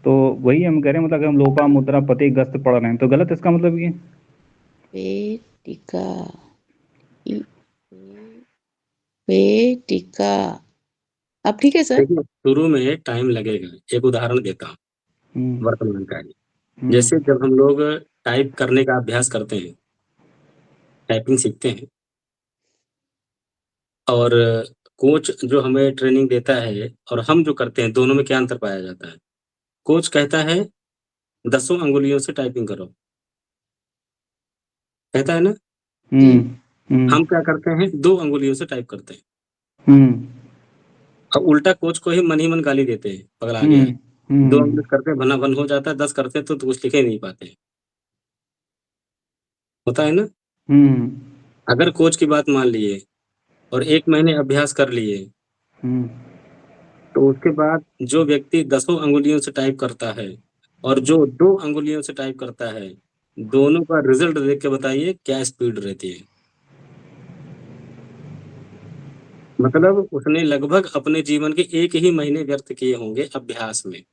तो वही हम कह रहे हैं, मतलब अगर हम लोपा मुद्रा पते गस्त पढ़ रहे हैं तो गलत, इसका मतलब ये। पेटिका, पेटिका। अब ठीक है सर? देखिए, शुरू में टाइम लगेगा। एक उदाहरण देता हूँ हम्म। वर्तमान का ही। हम्म। जैसे जब हम लोग टाइप करने का अभ्यास करते हैं, टाइपिंग सीखते हैं, और कोच जो हमें ट्रेनिंग देता है और हम जो करते हैं, दोनों में क्या अंतर पाया जाता है? कोच कहता है 10 अंगुलियों से टाइपिंग करो, कहता है ना। जी। हम्म। हम्म। हम क्या करते हैं, 2 अंगुलियों से टाइप करते हैं। हम्म। अब उल्टा कोच को ही मन गाली देते हैं, पगला गया हम्म। है। 2 हम्म। अंगुली करते हैं, भना भन हो जाता है, 10 करते हैं तो कुछ लिख ही नहीं पाते। होता है ना। हम्म। अगर कोच की बात मान लिए और 1 महीने अभ्यास कर लिए, हम्म। तो उसके बाद जो व्यक्ति 10 अंगुलियों से टाइप करता है और जो 2 अंगुलियों से टाइप करता है, दोनों का रिजल्ट देख के बताइए क्या स्पीड रहती है। मतलब उसने लगभग अपने जीवन के 1 ही महीने व्यर्थ किए होंगे अभ्यास में।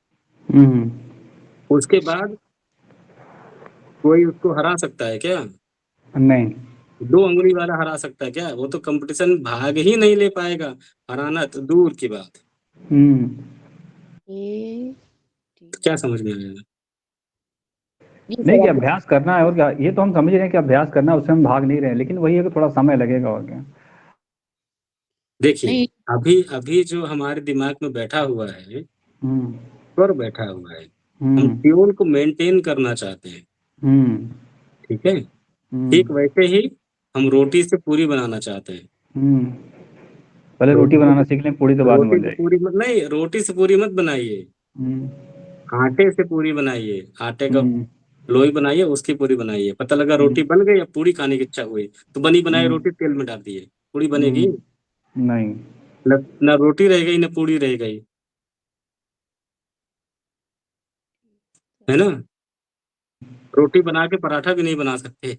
हम्म। उसके बाद कोई उसको हरा सकता है क्या? नहीं। 2 अंगुली वाला हरा सकता है क्या? वो तो कंपटीशन भाग ही नहीं ले पाएगा, हराना तो दूर की बात। हम्म। ये तो क्या समझ में आया? जी नहीं, सर कि अब अभ्यास करना है, और क्या, ये तो हम समझ रहे हैं कि अभ्यास करना है, उससे हम भाग नहीं रहे हैं, लेकिन वही है कि थोड़ा समय लगेगा, और क्या। देखिए, नहीं। अभी अभी जो हमारे दिमाग में बैठा हुआ है, हम्म। स्वर बैठा हुआ है, हम हम्म। ट्यून को मेंटेन करना चाहते हैं, हम्म। ठीक है? हम्म। ठीक वैसे ही हम रोटी से पूरी बनाना चाहते हैं। हम्म। पहले रोटी रोटी बनाना से सीख लें, पूड़ी तो बाद में रोटी बन से जाएगी। पूरी मत नहीं, रोटी से पूरी मत बनाइए, हम्म। आटे से पूरी बनाइए। आटे का हम्म। लोई बनाइए, उसकी पूरी बनाइए। पता लगा रोटी हम्म। बन गई, अब पूरी खाने की इच्छा हुई, तो बनी बनाई हम्म। रोटी तेल में डाल दिए, पूरी बनेगी? हम्म। नहीं। ना रोटी रह गई, ना पूरी रह गई, है ना। रोटी बना के पराठा भी नहीं बना सकते।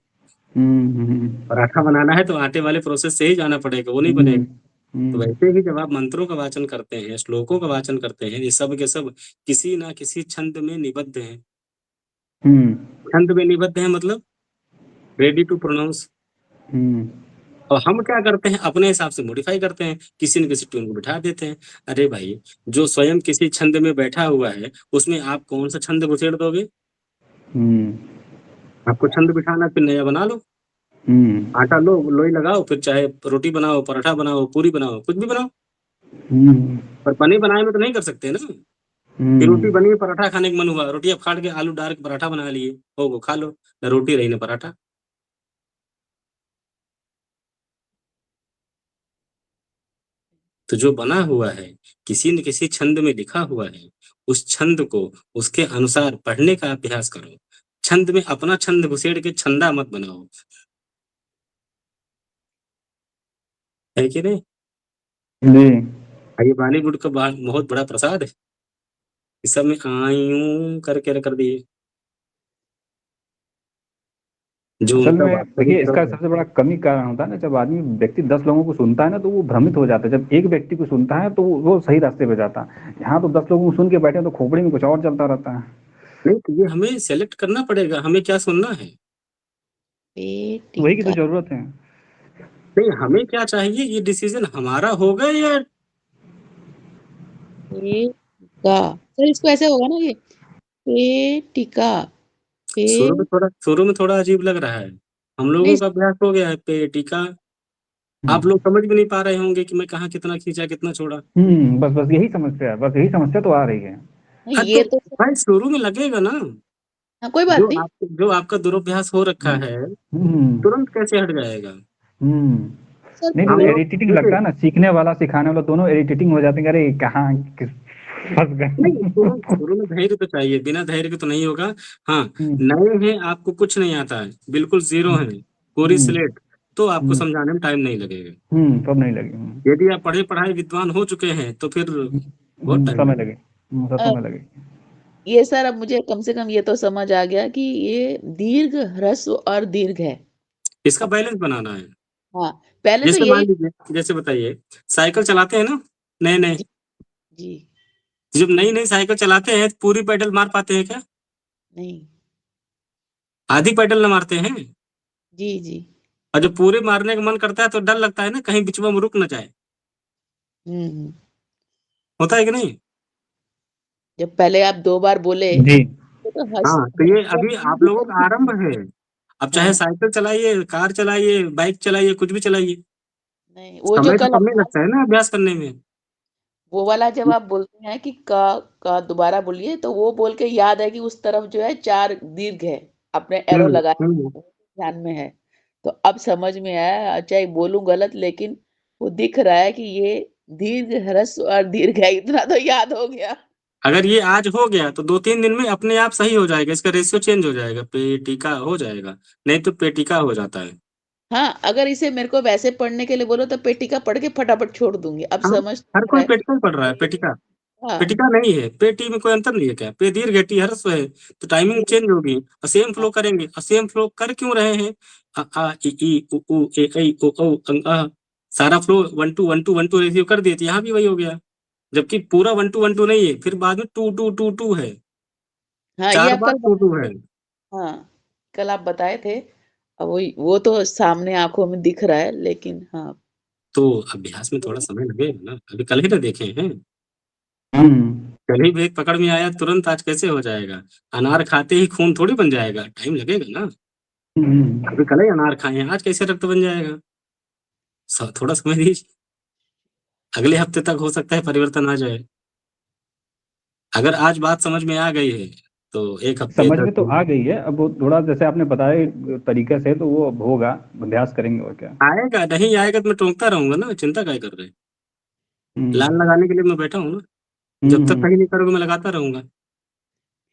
हम्म। हम्म। पराठा बनाना है तो आटे वाले प्रोसेस से ही जाना पड़ेगा, वो नहीं हम्म। बनेगा। तो वैसे ही जब आप मंत्रों का वाचन करते हैं, श्लोकों का वाचन करते हैं, ये सब के सब किसी ना किसी छंद में निबद्ध हैं। हम्म। छंद में निबद्ध हैं मतलब रेडी टू प्रोनाउंस। हम्म। और हम क्या करते हैं, अपने हिसाब से मॉडिफाई करते हैं, किसी न किसी ट्यून को बिठा देते हैं। अरे भाई, जो स्वयं किसी छंद में बैठा हुआ है, उसमें आप कौन सा छंद घुसेड़ दोगे? हम्म। आपको छंद बिठाना, फिर नया बना लो। हम्म। आटा लो, लोई लगाओ, फिर चाहे रोटी बनाओ, पराठा बनाओ, पूरी बनाओ, कुछ भी बनाओ। हम्म। पर बने बनाए में तो नहीं कर सकते ना। कि रोटी हम्म। बनी है, पराठा खाने का मन हुआ, रोटी अब फाड़ के आलू डाल के पराठा बना लिए, हो वो खा लो, ना रोटी रही ना पराठा। तो जो बना हुआ है, किसी न किसी छंद में लिखा हुआ है, उस छंद को उसके अनुसार पढ़ने का अभ्यास करो। छंद में अपना छंद घुसेड़ के छंदा मत बनाओ, है कि नहीं? जी। ये बॉलीवुड का बहुत बड़ा प्रसाद है, इस सब में आयूं करके कर दिए, जो असल उनका में वास्तविक देखिए, इसका स्वर है। सबसे बड़ा कमी कारण होता है ना, जब आदमी व्यक्ति 10 लोगों को सुनता है ना, तो वो भ्रमित हो जाता है। जब एक व्यक्ति को सुनता है तो वो सही रास्ते पे जाता है। यहाँ तो 10 लोगों को सुन के बैठे हैं, तो खोपड़ी में कुछ और चलता रहता है। नहीं तो ये हमें सेलेक्ट करना पड़ेगा, हमें क्या सुनना है। वही की तो पेटिका, जरूरत है। नहीं, हमें क्या चाहिए, ये डिसीजन हमारा होगा या पेटिका। सर इसको ऐसे होगा ना ये पेटिका, पे शुरू में थोड़ा अजीब लग रहा है। हम लोगों नहीं का अभ्यास हो गया है पे टीका। आप लोग समझ भी नहीं पा रहे होंगे कि मैं कहाँ कितना खींचा कितना छोड़ा। बस बस यही समस्या है, बस यही समस्या तो आ रही है। नहीं, हाँ ये तो तो भाई शुरू में लगेगा ना। हाँ, कोई बात नहीं। जो आपका दुरुभ्यास हो रखा है हम्म तुरंत कैसे हट जाएगा। हम्म सर नहीं तो हम लोग इरिटेटिंग लगता देखिए, है ना, सीखने वाला सिखाने वाला दोनों इरिटेटिंग हो जाते हैं, अरे कहाँ फंस नहीं गए। शुरू में धैर्य तो चाहिए, बिना धैर्य के तो नहीं होगा। हाँ, हम्म नए हैं, आपको कुछ नहीं आता है, बिल्कुल जीरो है, पूरी हम्म स्लेट, तो आपको हम्म समझाने में टाइम नहीं लगेगा। सब नहीं लगे। यदि आप पढ़े पढ़ाए विद्वान हो चुके हैं तो फिर बहुत टाइम समय लगेगा। लगे, सब अ, समय लगे। ये सर अब मुझे कम से कम ये तो समझ आ गया कि ये दीर्घ, ह्रस्व और दीर्घ है। इसका बैलेंस बनाना है। हाँ, पहले तो जैसे यही। मान लीजिए, जैसे बताइए, साइकिल चलाते हैं ना, नए नए, जी, जी, जब नई नई साइकिल चलाते हैं तो पूरी पेडल मार पाते हैं क्या। नहीं, आधी पेडल न मारते हैं। जी, जी। और जब पूरे मारने का मन करता है तो डर लगता है ना कहीं बीच में रुक न जाए। हुँ। होता है कि नहीं। जब पहले आप 2 बार बोले, जी। तो हँस हाँ तो ये अभी आप लोगों का आरंभ है। अब चाहे हाँ, साइकिल चलाइए, कार चलाइए, बाइक चलाइए, कुछ भी चलाइए, नहीं, वो जो समय तो कल कम ही अभ्यास, लगता है ना अभ्यास करने में। वो वाला जब आप बोलते हैं कि का दोबारा बोलिए, तो वो बोल के याद है कि उस तरफ जो है 4 दीर्घ है, आपने एरो हम्म लगाया, हम्म वो ध्यान में है। तो अब समझ में आया, चाहे बोलूँ गलत, लेकिन वो दिख रहा है कि ये दीर्घ, ह्रस्व और दीर्घ है, इतना तो याद हो गया। अगर ये आज हो गया तो 2-3 दिन में अपने आप सही हो जाएगा, इसका रेशियो चेंज हो जाएगा, पेटिका हो जाएगा, नहीं तो पेटिका हो जाता है। हाँ, अगर इसे मेरे को वैसे पढ़ने के लिए बोलो तो पेटिका पढ़ के फटाफट छोड़ दूँगी। अब हाँ, समझ हर तो कोई रहा है। पेटिका ही पढ़ रहा है, पेटिका। हाँ, पेटिका नहीं है, पेटी में कोई अंतर नहीं है क्या, पे दीर्घ है, टी ह्रस्व है, तो टाइमिंग चेंज होगी और सेम हाँ, फ्लो करेंगे, और सेम फ्लो कर क्यों रहे हैं। अ आ इ ई उ ऊ ए ऐ ओ औ अ सारा फ्लो 1 2 1 2 1 2 रेशियो कर दिए, तो यहाँ भी वही हो गया। जबकि पूरा 1 2 1 2 नहीं है, फिर बाद में 2 2 2 2 है, हाँ, ये 4 आप बार कल 2 2 बताए है। थे। हाँ, कल आप बताए थे। अब वो तो सामने आँखों में दिख रहा है, लेकिन हाँ। तो अभ्यास में थोड़ा समय लगेगा ना, अभी कल ही ना देखे हैं। हम्म कल ही ब्रेक पकड़ में आया तुरंत, आज कैसे हो जाएगा। अनार खाते ही खून थोड़ी बन जाएगा, टाइम लगेगा ना। अभी कल ही अनार खाए हैं, आज कैसे रक्त बन जाएगा। थोड़ा समय दीजिए, अगले हफ्ते तक हो सकता है परिवर्तन आ जाए। अगर आज बात समझ में आ गई है तो 1 हफ्ते समझ 10 में तो दिन आ गई है, अब वो थोड़ा जैसे आपने बताया तरीके से, तो वो अब होगा, अभ्यास करेंगे और क्या। आएगा, नहीं आएगा तो मैं टोकता रहूंगा ना, चिंता क्या कर रहे हैं। लाल हम्म लगाने के लिए मैं बैठा हूँ ना, जब तक हम्म सही नहीं करोगे मैं लगाता रहूंगा।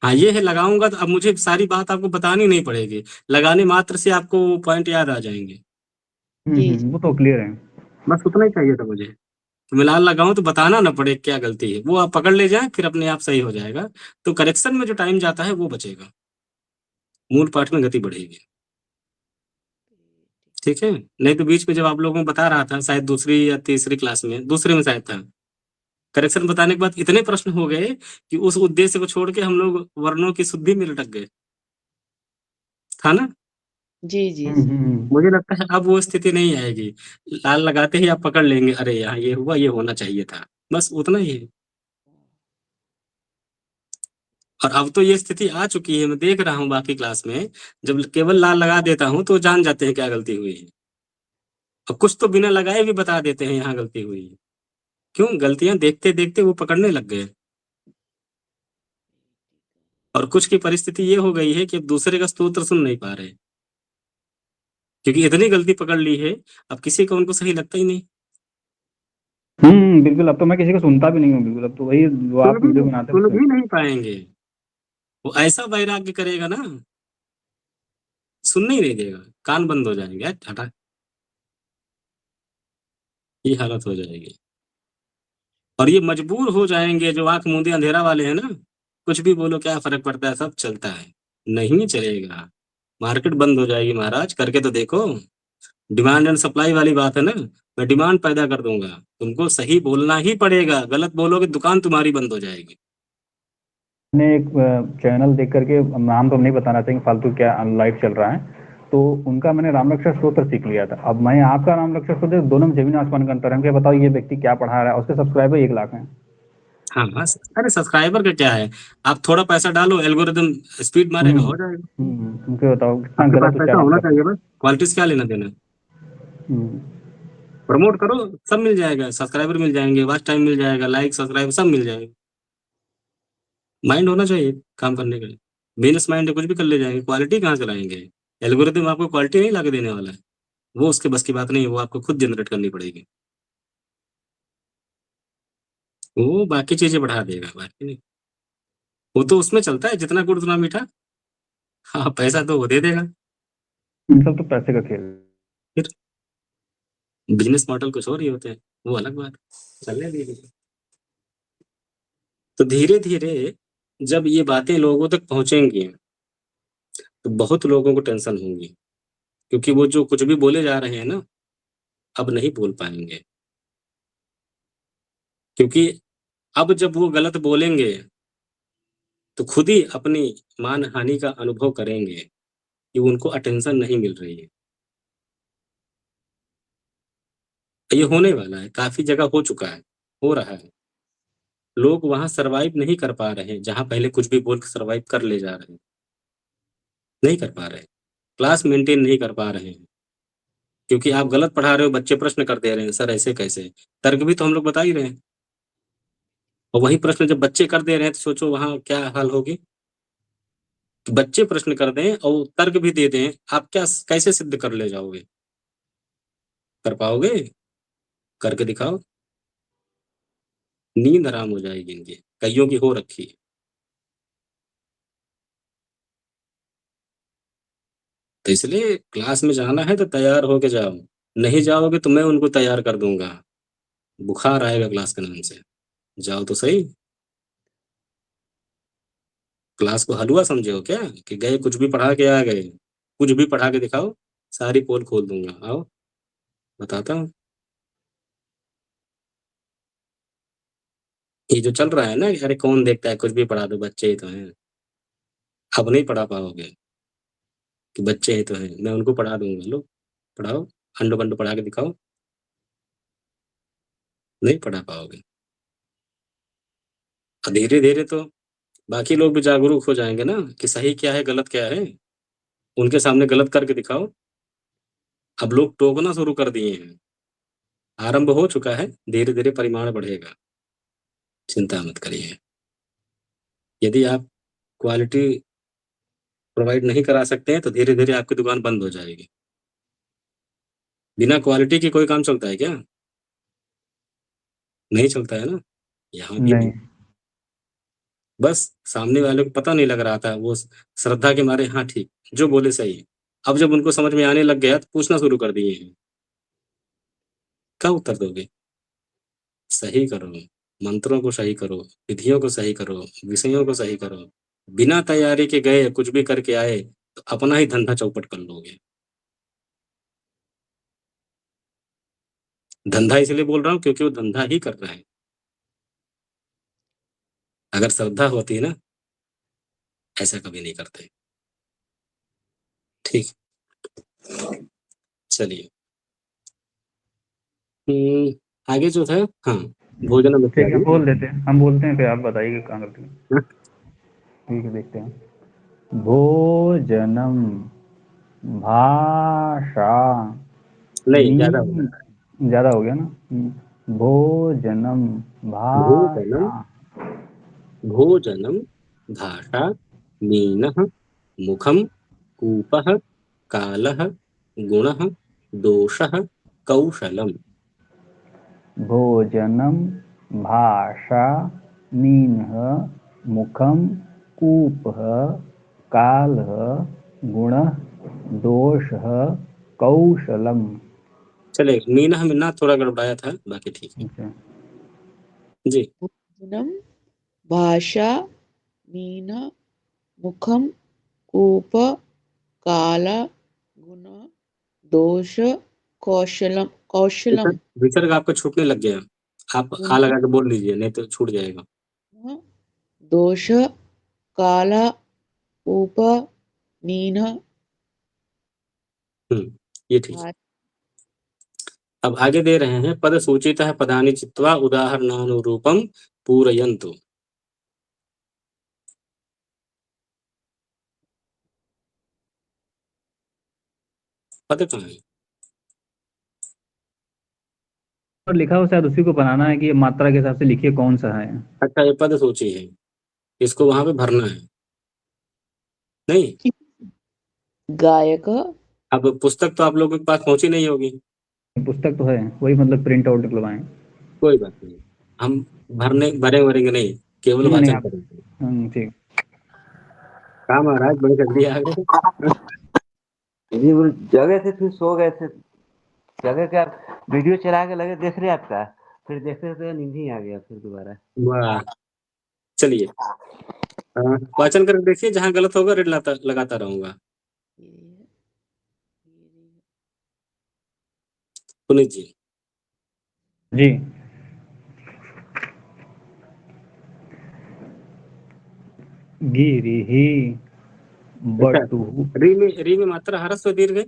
हाँ ये है, लगाऊंगा तो अब मुझे सारी बात आपको बतानी नहीं पड़ेगी, लगाने मात्र से आपको पॉइंट याद आ जाएंगे। जी, जी। वो तो क्लियर है। बस उतना ही चाहिए था मुझे, तो मैं लाल लगाऊं तो बताना ना पड़े क्या गलती है, वो आप पकड़ ले जाए फिर अपने आप सही हो जाएगा। तो करेक्शन में जो टाइम जाता है वो बचेगा, मूल पाठ में गति बढ़ेगी। ठीक है, नहीं तो बीच में जब आप लोगों को बता रहा था, शायद दूसरी या तीसरी क्लास में, दूसरे में शायद था, करेक्शन बताने के बाद इतने प्रश्न हो गए कि उस उद्देश्य को छोड़ के हम लोग वर्णों की शुद्धि में लटक गए, था ना। जी, जी, जी। मुझे लगता है अब वो स्थिति नहीं आएगी, लाल लगाते ही आप पकड़ लेंगे, अरे यहाँ ये हुआ, ये होना चाहिए था, बस उतना ही है। और अब तो ये स्थिति आ चुकी है, मैं देख रहा हूँ बाकी क्लास में, जब केवल लाल लगा देता हूँ तो जान जाते हैं क्या गलती हुई है, और कुछ तो बिना लगाए भी बता देते हैं यहाँ गलती हुई है। क्यों, गलतियां देखते देखते वो पकड़ने लग गए। और कुछ की परिस्थिति ये हो गई है कि अब दूसरे का स्तोत्र सुन नहीं पा रहे, क्योंकि इतनी गलती पकड़ ली है, अब किसी को उनको सही लगता ही नहीं। बिल्कुल, अब तो मैं किसी को सुनता भी नहीं हूँ, बिल्कुल, अब तो वही जो आप वीडियो बनाते हैं सुन उससे। भी नहीं पाएंगे, वो ऐसा वैराग्य करेगा ना, सुनने ही नहीं देगा, कान बंद हो जाएंगे, हटा, ये हालत हो जाएगी। और ये मजबूर हो जाएंगे, जो आंख मूंदे अंधेरा वाले हैं ना, कुछ भी बोलो क्या फर्क पड़ता है, सब चलता है, नहीं चलेगा। मार्केट बंद हो जाएगी महाराज, करके तो देखो। डिमांड एंड सप्लाई वाली बात है ना, मैं डिमांड पैदा कर दूंगा, तुमको सही बोलना ही पड़ेगा, गलत बोलोगे दुकान तुम्हारी बंद हो जाएगी। मैंने एक चैनल देख करके, नाम तो हम नहीं बताना चाहेंगे फालतू, क्या लाइव चल रहा है, तो उनका मैंने रामरक्षा स्तोत्र सीख लिया था। अब मैं आपका रामरक्षा स्तोत्र, दोनों में जमीन आसमान का अंतर है। हमको बताओ ये व्यक्ति क्या पढ़ा रहा है, उसके सब्सक्राइबर 1 लाख हैं। हाँ, हाँ, अरे सब्सक्राइबर का क्या है? आप थोड़ा पैसा डालो, एल्गोरिदम स्पीड मारेगा, हो जाएगा। मुझे बताओ कितना आपके पास गलत पैसा उच्चारण होना करते चाहिए बस, क्वालिटी से क्या लेना देना। हैं। प्रमोट करो, सब मिल जाएगा, सब्सक्राइबर मिल जाएंगे, वॉच टाइम मिल जाएगा, लाइक सब्सक्राइब सब मिल जाएगा। माइंड होना चाहिए काम करने के लिए। बिजनेस माइंड है, कुछ भी कर ले जाएंगे, क्वालिटी कहाँ से लाएंगे? एल्गोरिदम आपको क्वालिटी नहीं ला के देने वाला है, वो उसके बस की बात नहीं है, वो आपको खुद जनरेट करनी पड़ेगी। वो बाकी चीजें बढ़ा देगा, बाकी नहीं। वो तो उसमें चलता है, जितना गुड़ उतना मीठा। हाँ, पैसा तो वो दे देगा। इन सब तो पैसे का खेल है। फिर बिजनेस मॉडल कुछ और ही होते हैं, वो अलग बात। चलने दीजिए। तो धीरे धीरे जब ये बातें लोगों तक पहुंचेंगी तो बहुत लोगों को टेंशन होगी, क्योंकि वो जो कुछ भी बोले जा रहे हैं ना, अब नहीं बोल पाएंगे। क्योंकि अब जब वो गलत बोलेंगे तो खुद ही अपनी मान हानि का अनुभव करेंगे कि उनको अटेंशन नहीं मिल रही है। ये होने वाला है, काफी जगह हो चुका है, हो रहा है। लोग वहां सरवाइव नहीं कर पा रहे हैं जहां पहले कुछ भी बोल के सरवाइव कर ले जा रहे हैं, नहीं कर पा रहे। क्लास मेंटेन नहीं कर पा रहे हैं, क्योंकि आप गलत पढ़ा रहे हो, बच्चे प्रश्न कर दे रहे हैं, सर ऐसे कैसे। तर्क भी तो हम लोग बता ही रहे हैं, और वही प्रश्न जब बच्चे कर दे रहे हैं तो सोचो वहां क्या हाल होगी। तो बच्चे प्रश्न कर दें और तर्क भी दे दें, आप क्या कैसे सिद्ध कर ले जाओगे? कर पाओगे? करके दिखाओ। नींद हराम हो जाएगी इनकी, कईयों की हो रखी है। तो इसलिए क्लास में जाना है तो तैयार होके जाओ, नहीं जाओगे तो मैं उनको तैयार कर दूंगा, बुखार आएगा क्लास के नाम से। जाओ तो सही। क्लास को हलवा समझे हो क्या, कि गए कुछ भी पढ़ा के आ गए? कुछ भी पढ़ा के दिखाओ, सारी पोल खोल दूंगा, आओ बताता हूँ। ये जो चल रहा है ना, अरे कौन देखता है, कुछ भी पढ़ा दो, बच्चे ही तो हैं। अब नहीं पढ़ा पाओगे कि बच्चे ही तो हैं, मैं उनको पढ़ा दूंगा, लो पढ़ाओ, अंडो बंडो पढ़ा के दिखाओ। नहीं पढ़ा पाओगे। और धीरे धीरे तो बाकी लोग भी जागरूक हो जाएंगे ना, कि सही क्या है गलत क्या है, उनके सामने गलत करके दिखाओ। अब लोग टोकना शुरू कर दिए हैं, आरंभ हो चुका है, धीरे धीरे परिमाण बढ़ेगा, चिंता मत करिए। यदि आप क्वालिटी प्रोवाइड नहीं करा सकते हैं तो धीरे धीरे आपकी दुकान बंद हो जाएगी। बिना क्वालिटी की कोई काम चलता है क्या? नहीं चलता है ना, यहाँ भी नहीं। नहीं। बस सामने वाले को पता नहीं लग रहा था, वो श्रद्धा के मारे हाँ ठीक, जो बोले सही। अब जब उनको समझ में आने लग गया तो पूछना शुरू कर दिए हैं, क्या उत्तर दोगे? सही करो, मंत्रों को सही करो, विधियों को सही करो, विषयों को सही करो। बिना तैयारी के गए कुछ भी करके आए तो अपना ही धंधा चौपट कर लोगे। धंधा इसलिए बोल रहा हूँ क्योंकि वो धंधा ही कर रहा है। अगर श्रद्धा होती ना, ऐसा कभी नहीं करते। ठीक, चलिए। आगे जो था, हाँ, भोजन में ठीक है, त्यागी। बोल देते हैं, हम बोलते हैं, फिर आप बताइए कहाँ करते हैं। हाँ, ठीक है, देखते हैं। भोजनम भाषा नहीं ज्यादा हो मीन, रहा ज्यादा हो गया ना। भोजनम है। भोजनम, भाषा। भोजनम भाषा, मीनः मुखम, कूपः, कालः, गुणः, दोषः, कौशलम। भोजनम भाषा मीनः मुखम कूपः कालः गुणः दोषः कौशलम। चले, मीनः में ना थोड़ा गड़बड़ाया था, बाकी ठीक है अच्छा। जी। भोजनम भाषा मीन मुखम कूप काल गुण दोष कौशलम कौशलम विसर्ग आपका छूटने लग गया, आप आ गुण लगा के बोल लीजिए, नहीं तो छूट जाएगा। दोष काल उप मीन ये ठीक है। अब आगे दे रहे हैं, पद सूचितः पदानि चित्वा उदाहरणानुरूपम पूरयन्तु। पद कहाँ है? और लिखा हो शायद उसी को बनाना है कि मात्रा के हिसाब से लिखिए कौन सा है। अच्छा, ये पद सूची है, इसको वहां पे भरना है, नहीं? गायक अब पुस्तक तो आप लोगों के पास पहुंची नहीं होगी। पुस्तक तो है, वही मतलब प्रिंट आउट निकलवाएं। कोई बात नहीं, हम भरेंगे नहीं, केवल वाचन नहीं करेंगे। ठीक। कहा महाराज, बड़ी जल्दी आ गए। जी वो जगह थे, फिर सो गए थे। जगह क्या वीडियो चला के लगे देख रहे आपका, फिर देखते देखते नींद ही आ गया फिर दोबारा। वाह, चलिए वाचन करके देखिए, जहां गलत होगा रेड लगाता रहूंगा। पुनीत जी। जी। गिरिहि बटु। री में मात्रा हरस्व दीर्घ है,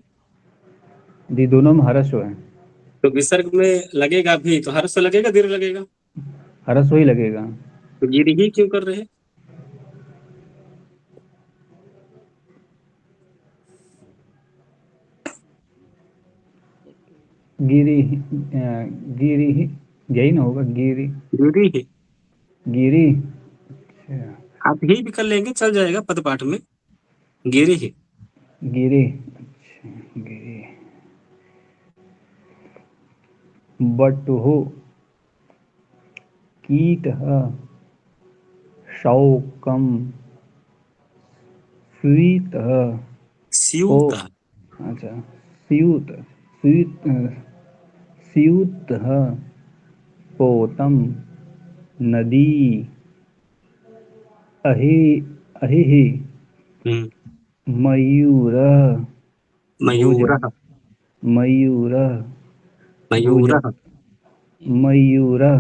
जी दोनों में हर्ष है। तो विसर्ग में लगेगा भी तो हर्ष लगेगा, दीर्घ लगेगा, हर्ष ही लगेगा। तो गिरी ही क्यों कर रहे हैं? गिरी गिरी यही ना होगा, गिरी गिरी ही, गिरी। आप ही भी कर लेंगे, चल जाएगा पद पाठ में, गिरी ही। गिरी, अच्छा गिरी। बटुः कीटः शौकं स्यूतः स्यूत, अच्छा स्यूतः पोतं नदी अहिः मयूरः मयूरः, मयूरः मयूरः। मयूरः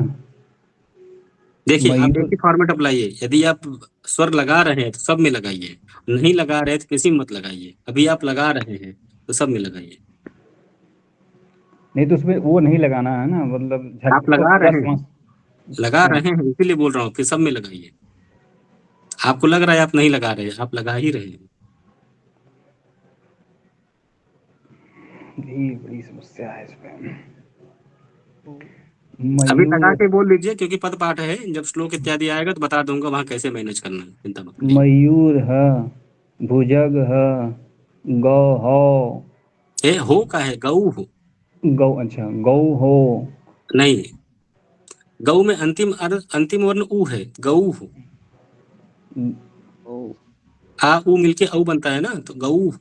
देखिए आप मयूर। एक ही फॉर्मेट अप्लाई है, यदि आप स्वर लगा रहे हैं तो सब में लगाइए, नहीं लगा रहे हैं तो किसी में मत लगाइए। अभी आप लगा रहे हैं तो सब में लगाइए। नहीं तो उसमें वो नहीं लगाना है ना, मतलब आप लगा पूरा रहे हैं, लगा रहे हैं इसीलिए बोल रहा हूँ, फिर सब में लगाइए। आपको लग रहा है आप नहीं लगा रहे हैं, आप लगा ही रहे हैं। ये बड़ी समस्या है इसमें। अभी लगा मयूर के बोल लीजिए, क्योंकि पद पाठ है, जब श्लोक इत्यादि आएगा तो बता दूंगा वहां कैसे मैनेज करना है, चिंता मत करिए। मयूर है, भुजग है, गौ हो। ए हो का है, गऊ हो गौ, अच्छा गौ हो। नहीं, गऊ में अंतिम वर्ण ऊ है, गऊ हो। आ ऊ मिलके औ बनता है ना, तो गऊ हो।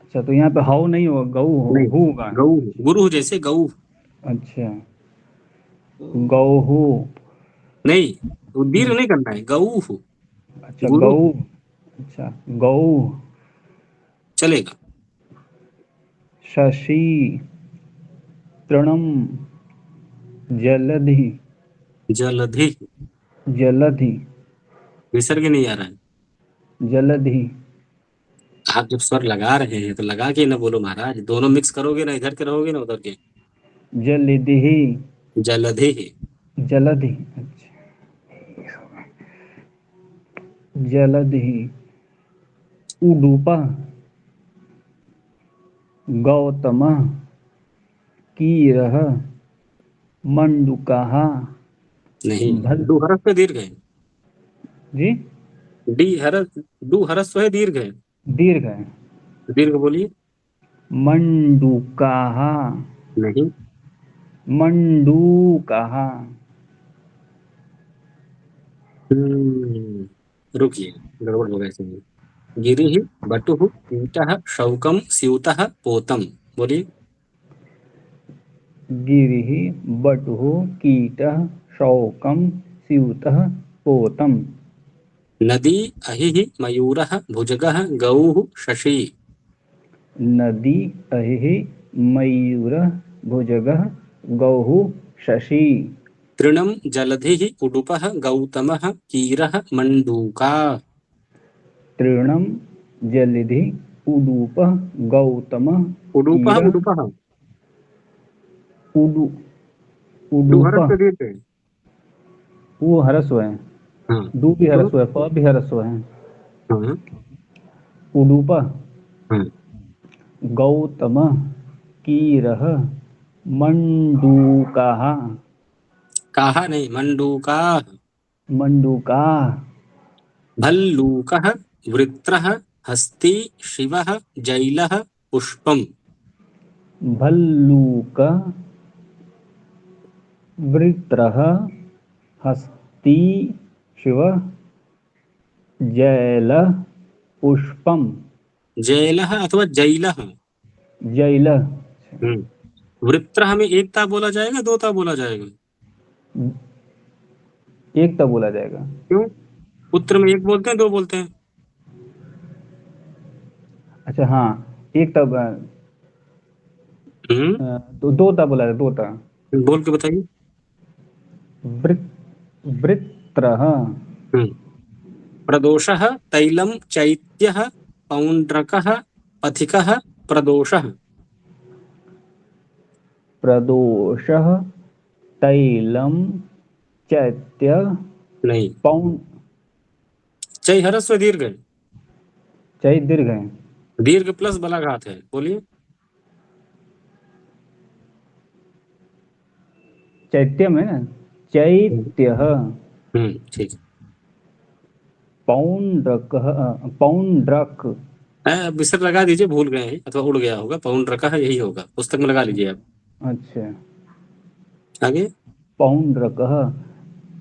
अच्छा तो यहाँ पे हाउ नहीं होगा, गौ हो, नहीं, होगा। गऊ हो, गुरु हो जैसे गऊ हो। अच्छा गौ हो, नहीं, वो दीर्घ नहीं करना है, गऊ हो, अच्छा गुरु गौ, अच्छा गौ। चलेगा। शशि तृणम जलधि, जलधि, जलधि विसर्ग नहीं आ रहा है। जलधि। आप जब स्वर लगा रहे हैं तो लगा के ना बोलो महाराज, दोनों मिक्स करोगे ना, इधर के रहोगे ना उधर के। जलधि, जलधि, जलधि, अच्छा जलधि। उडुपः गौतमः कीरः मंडूकः। नहीं, भल डू हरस पे दीर्घ है, जी डी हरस, डू हरस है, दीर्घ है, दीर्घ है। दीर्घ बोलिए। मंडूकः, नहीं, मंडूकः। रुकिए, गड़बड़ हो गया इसमें। गिरिः बटुः कीटः शौकम स्यूतः पोतम, बोलिए। गिरिः बटुः कीटः शौकं स्यूतः पोतम्। नदी अहिः मयूरः भुजगः गौः शशि। नदी अहिः मयूरः भुजगः गौः शशि। तृणं जलधिः उडुपः गौतमः कीरः मण्डूका। तृणं जलधि उडुपः गौतमः उडुपः, कीरः। उडुपः उडु डू हरस उडुपः, पे दीर्घ है। ऊ हरस्व है, हाँ दू भी तो हरस्व है, प भी हरस्व है। हाँ उडूप, हाँ गौतम, कीरः, मंडूकाः, काहा नहीं मंडूकाः, मंडूकाः, भल्लूकः, वृत्रः, हस्ती, शिवः, जैलः, पुष्पम्। भल्लूक, वृत्रः, हस्ती, शिवः, जैलः, पुष्पम। जैलः अथवा जैलः। जैलः, वृत्रः में एकता बोला जाएगा, दोता बोला जाएगा? एकता बोला जाएगा। क्यों? पुत्र में एक बोलते हैं, दो बोलते हैं? अच्छा हाँ, एकता तो दोता बोला जाएगा, दोता। बोल के बताइए। वृत्रः, प्रदोषः, तैलम, चैत्यः, पौंड्रकः, पथिकः, प्रदोषः। प्रदोषः, तैलम, चैत्य, नहीं, पौंड, चै ह्रस्व दीर्घ है, चैत दीर्घ है, दीर्घ प्लस बलाघात है। बोलिए। चैत्यम है ना, चैत्यः, ठीक। पौंड्रकः, पौंड्रक। विसर्ग लगा दीजिए, भूल गए हैं अथवा उड़ गया होगा। पौंड्रकः यही होगा, पुस्तक में लगा लीजिए आप। अच्छा, आगे। पौंड्रकः,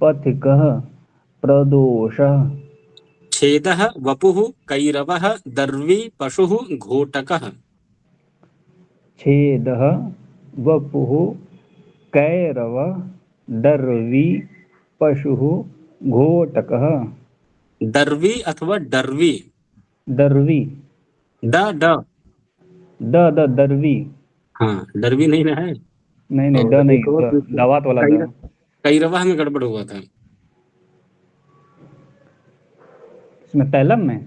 पथिकः, प्रदोषः, छेदः, वपुः, कैरवः, दर्वी, पशुः, घोटकः। छेदः, वपुः, कैरवः, दर्वी, पशुः, घोटकः। दर्वी अथवा डर्वी? दर्वी, दर्वी। हाँ, डर्वी नहीं ना है। नहीं, ड नहीं, दावात वाला द। कैरवः में गड़बड़ हुआ था। इसमें तैलम में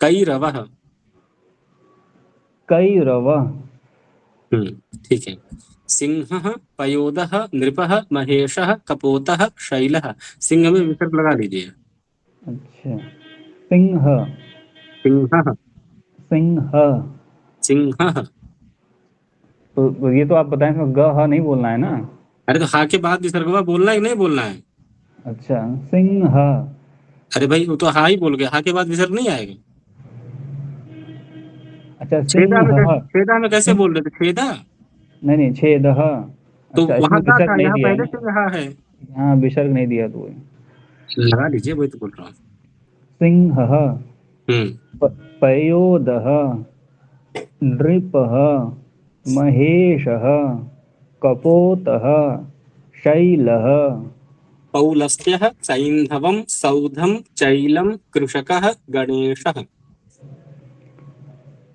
कैरवः। कैरवः। ठीक है। सिंहः, पयोदः, नृपः, महेशः, कपोतः, शैलः। सिंह में विसर्ग लगा दीजिए। अच्छा, सिंह, सिंहः, सिंह। सिंहः। तो ये तो आप बताएं, इसमें ग ह नहीं बोलना है ना। अरे तो हा के बाद विसर्गवा बोलना है कि नहीं बोलना है? अच्छा, सिंह। अरे भाई वो तो हा ही बोल गया, हा के बाद विसर्ग नहीं आएगा। अच्छा, छेदा में कैसे बोल रहे थे? छेदा नहीं, छेदः। तो अच्छा, वहां इसमें का विसर्ग था, नहीं यहाँ दिया है पहले ना। से यहाँ है। हाँ, विसर्ग नहीं दिया तो लगा लीजिए, वही तो बोल रहा हूँ। सिंहः, हम्म पयोदः, नृपः, महेशः, कपोतः, शैलः। पौलस्त्यः, सैन्धवं, सौधं, चैलं, कृषकः, गणेशः।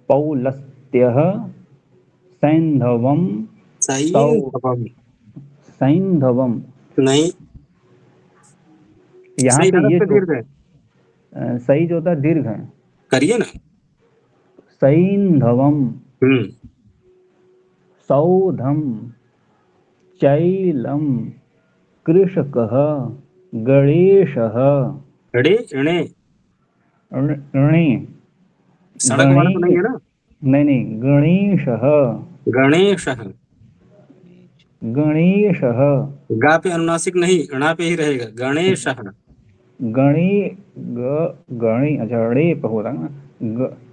पौलस्त्यः, सैन्धवं, सैन्धवं सैन्धवम। नहीं, यहाँ सही पे ये से जो दीर्घ है। सही जो होता है दीर्घ है। करिए ना। सैन्धवम, सौधम, चैलम, कृषकः, गणेशः। ऋणे ऋणे ऋणे, सड़क वाला तो नहीं है ना? नहीं, गणेशः, गणेशः। गणेशः। गा पे अनुनासिक नहीं, णा पे ही रहेगा। गणेशः। गणी, अच्छा रे पे हो रहा है ना,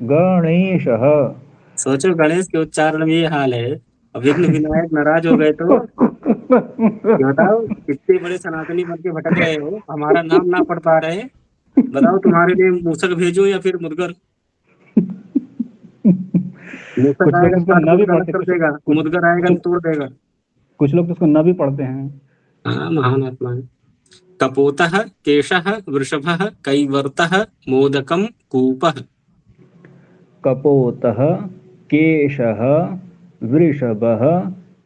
गणेशः। सोचो, गणेश के उच्चारण में ये हाल है, अब विघ्न विनायक नाराज हो गए तो ये बताओ, कितने बड़े सनातनी बन के भटक रहे हो, हमारा नाम ना पढ़ पा रहे। बताओ, तुम्हारे लिए मूसक भेजूं या फिर मुदगर? मूसक कुछ लोग आएगा इसको काट न भी कूट गलत पढ़ते, कर देगा, मुदगर आएगा तो तोड़ देगा। कुछ लोग तो इसको न भी पढ़ते हैं। हाँ, महान आत्मा है। कपोतः, केशः, वृषभः, कैवर्तः, मोदकम, कूपः। कपोतः, केशः, वृषभः,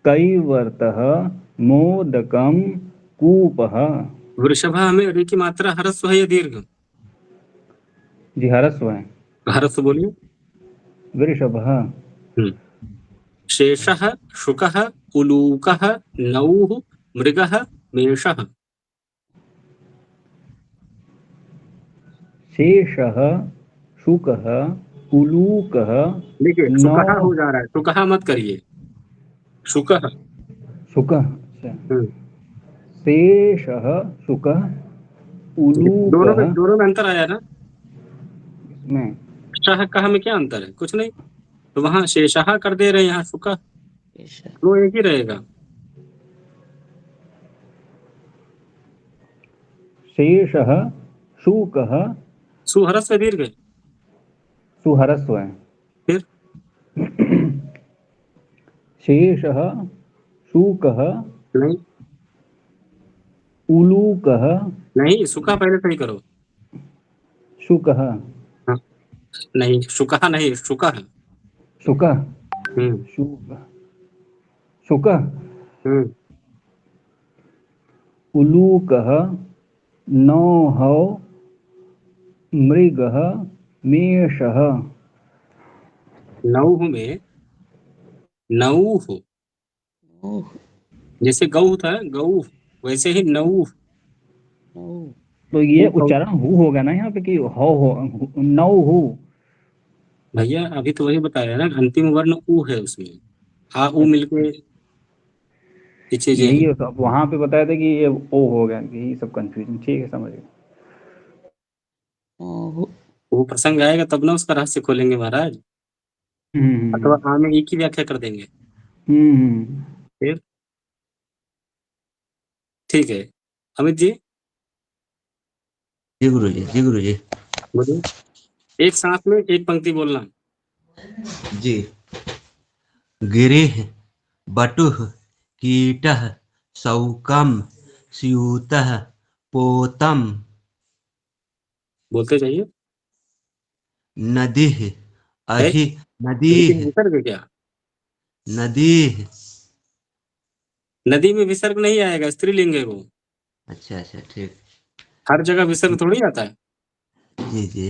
कैवर्तः, मोदकम, कूपः। वृषभः में रे की मात्रा ह्रस्व है या दीर्घ? जी ह्रस्व है। ह्रस्व बोलिए। वृषभः। शेषः, शुकः, उलूकः, नौः, मृगः, मेषः। शेषः शुकः उलूकः देखिए नौ सुकहा हो जा रहा है, सुकहा मत करिए, शुकह। शुकः अच्छा, हम्म, शेषः शुकः उलूकः दोनों में अंतर आया ना। इसमें शाह कहा में क्या अंतर है? कुछ नहीं, तो वहां शेषहा कर दे रहे हैं, यहाँ शुकह, शेषः वो एक ही रहेगा। शेषः शुकः सुहरस से दीर्घ है। सुहरस्व है। फिर शेषः शुकः नहीं, उलूकः नहीं सुखा पहले सही करो। शुकः हाँ, नहीं शुकहा नहीं, शुकह। शुकः हम्म शुकः शुकः हम्म उलूकः नौः मृगः मेषः नौह में नौह, ओह जैसे गौ था गौ, वैसे ही नौह। ओह तो ये एक उच्चारण हु होगा ना यहाँ पे कि हो नौ हु। भैया अभी तो वही बताया ना, अंतिम वर्ण उ है उसमें, आ उ मिलके ये चीजें यही हैं। तो वहां पे बताया था कि ये ओ होगा, यही सब कंफ्यूजन। ठीक है, समझ गए। ओह वो प्रसंग आएगा तब ना उसका रहस्य खोलेंगे महाराज, अथवा आ में एक ही व्याख्या कर देंगे। हम्म। फिर ठीक है, अमित जी जी गुरु जी, जी गुरु जी। बोलिए, एक साथ में एक पंक्ति बोलना। जी। गिरिः बटुः कीटः शौकम् स्यूतः पोतम् बोलते जाइए। नदीः है, अहि लेकिन नदीः विसर्ग क्या? नदीः। नदी में विसर्ग नहीं आएगा, स्त्रीलिंग है वो। अच्छा अच्छा, ठीक। हर जगह विसर्ग थोड़ी आता है, जी जी।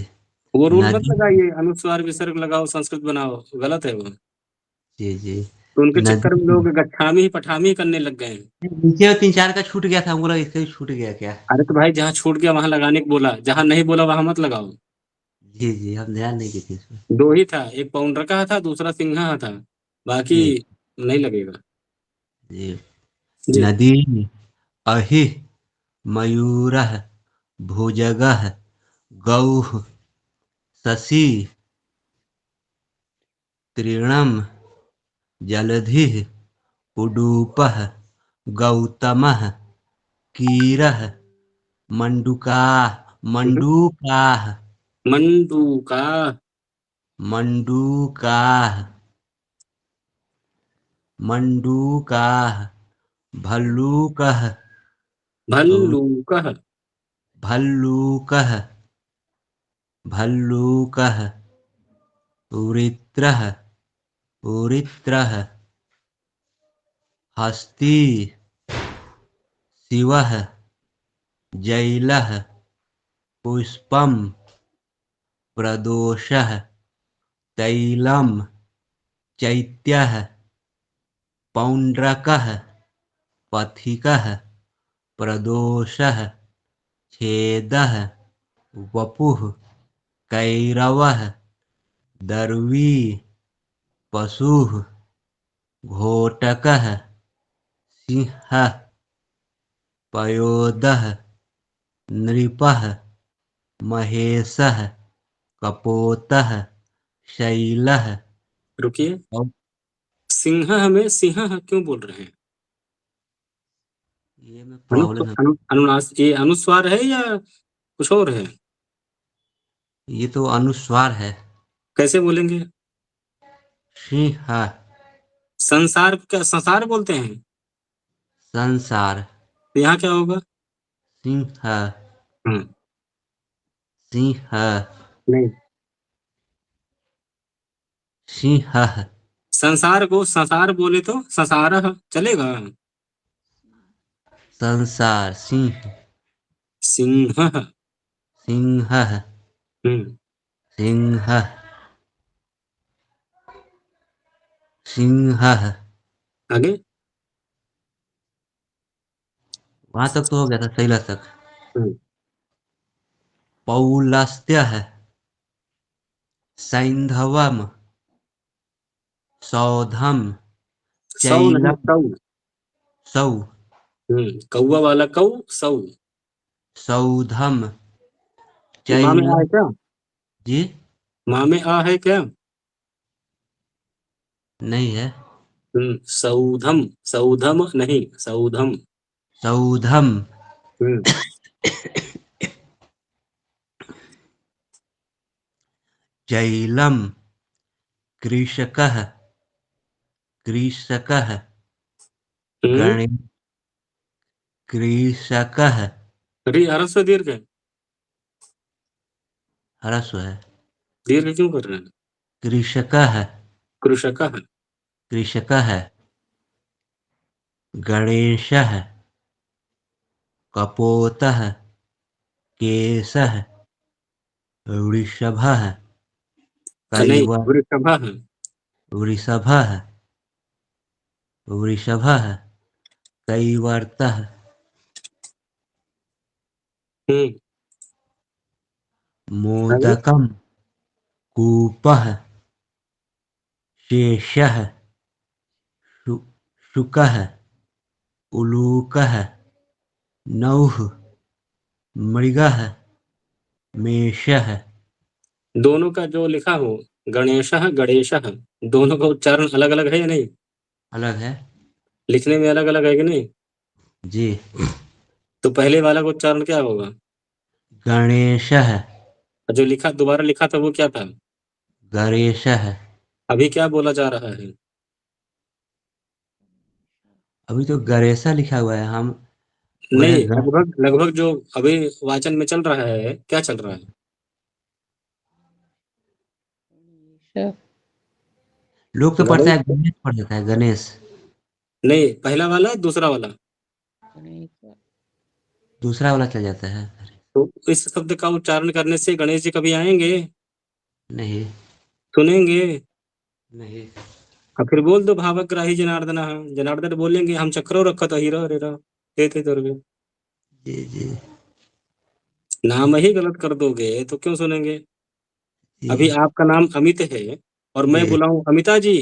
वो रूल मत नदी। लगाइए अनुस्वार विसर्ग लगाओ संस्कृत बनाओ, गलत है वो। जी जी। तो उनके चक्कर में नदी लोग गच्छामी पठामी करने लग गए हैं। नीचे 3-4 का छूट गया था, हमको लगा इसका भी छूट गया क्या। अरे तो भाई जहाँ छूट गया वहां लगाने को बोला, जहाँ नहीं बोला वहां मत लगाओ। जी जी, हम ध्यान नहीं देते इसमें। दो ही था, एक पौंड्रका था, दूसरा सिंहा था, बाकी जी नहीं लगेगा। जी। जी नदी अहि मयूरः भुजगः गौः शशी तृणम् जलधिः उडूपः गौतमः कीरः मंडूकाः मंडूका, मंडूकाः मंडूकाः भल्लूकः भल्लूकः, भल्लूकः भल्लूकः उरित्रः उरित्रः हस्ती शिवः जैलः पुष्पं प्रदोषः तैलं चैत्यः पौण्ड्रकः पथिकः प्रदोषः छेदः वपुः कैरवः दर्वी पशुः घोटकः सिंहः पयोदः नृपः महेशः कपोतः शैलः। रुकिए, और सिंह में सिंह क्यों बोल रहे हैं? ये में प्रॉब्लम है। अनुनास ये अनुस्वार है या कुछ और है? ये तो अनुस्वार है। कैसे बोलेंगे? सिंह संसार क्या संसार बोलते हैं? संसार। तो यहाँ क्या होगा? सिंह हम्म, सिंह नहीं, सिंह संसार को संसार बोले तो संसार चलेगा। संसार सिंह सिंह, सिंह हम्म, सिंह सिंह। आगे वहां तक तो हो गया था, शैलस तक। हम्म, पौलस्त्यः सैन्धवम् सौधम सौ नहीं, चैलम सौ। सौ कौवा वाला कौ, सौ। सौधम माँ में आ है चैलम क्या? जी माँ में आ है क्या? नहीं है। सौधम, सौधम नहीं, सौधम। सौधम चैलम कृषकः कृषकः गणे कृषकः ह्रस्व दीर्घ है? ह्रस्व है। दीर्घ क्यों कर रहे हैं? कृषकः कृषकः। कृषकः गणेशः कपोतः केशः वृषभः नहीं, कैव वृषभः। वृषभः वृषभः कैवर्तः आगे? मोदकं कूपः शेषः शुकः उलूकः नौः मृगः मेषः। दोनों का जो लिखा हो, गणेशः गणेशः, दोनों का उच्चारण अलग अलग है या नहीं? अलग है लिखने में अलग अलग है कि नहीं? जी। तो पहले वाला का उच्चारण क्या होगा? गणेशः और जो लिखा दोबारा लिखा था वो क्या था? गणेशः। अभी क्या बोला जा रहा है? अभी तो गणेशा लिखा हुआ है, हम बोले नहीं, हैं लगभग लगभग जो अभी वाचन में चल रहा है, क्या चल रहा है? लोग तो पढ़ता गणेश है गणेश पढ़ देता है गणेश। नहीं, पहला वाला दूसरा वाला। दूसरा वाला चल जाता है। तो इस शब्द का उच्चारण करने से गणेश जी कभी आएंगे? नहीं सुनेंगे? नहीं और फिर बोल दो भावग्राही जनार्दन। जनार्दन बोलेंगे हम चक्रो रखत हीरा रे थे दुर्गे। जी जी नाम ही गलत कर दोगे तो क्यों सुनेंगे? जी अभी आपका नाम अमित है और मैं जी बुलाऊं अमिता जी,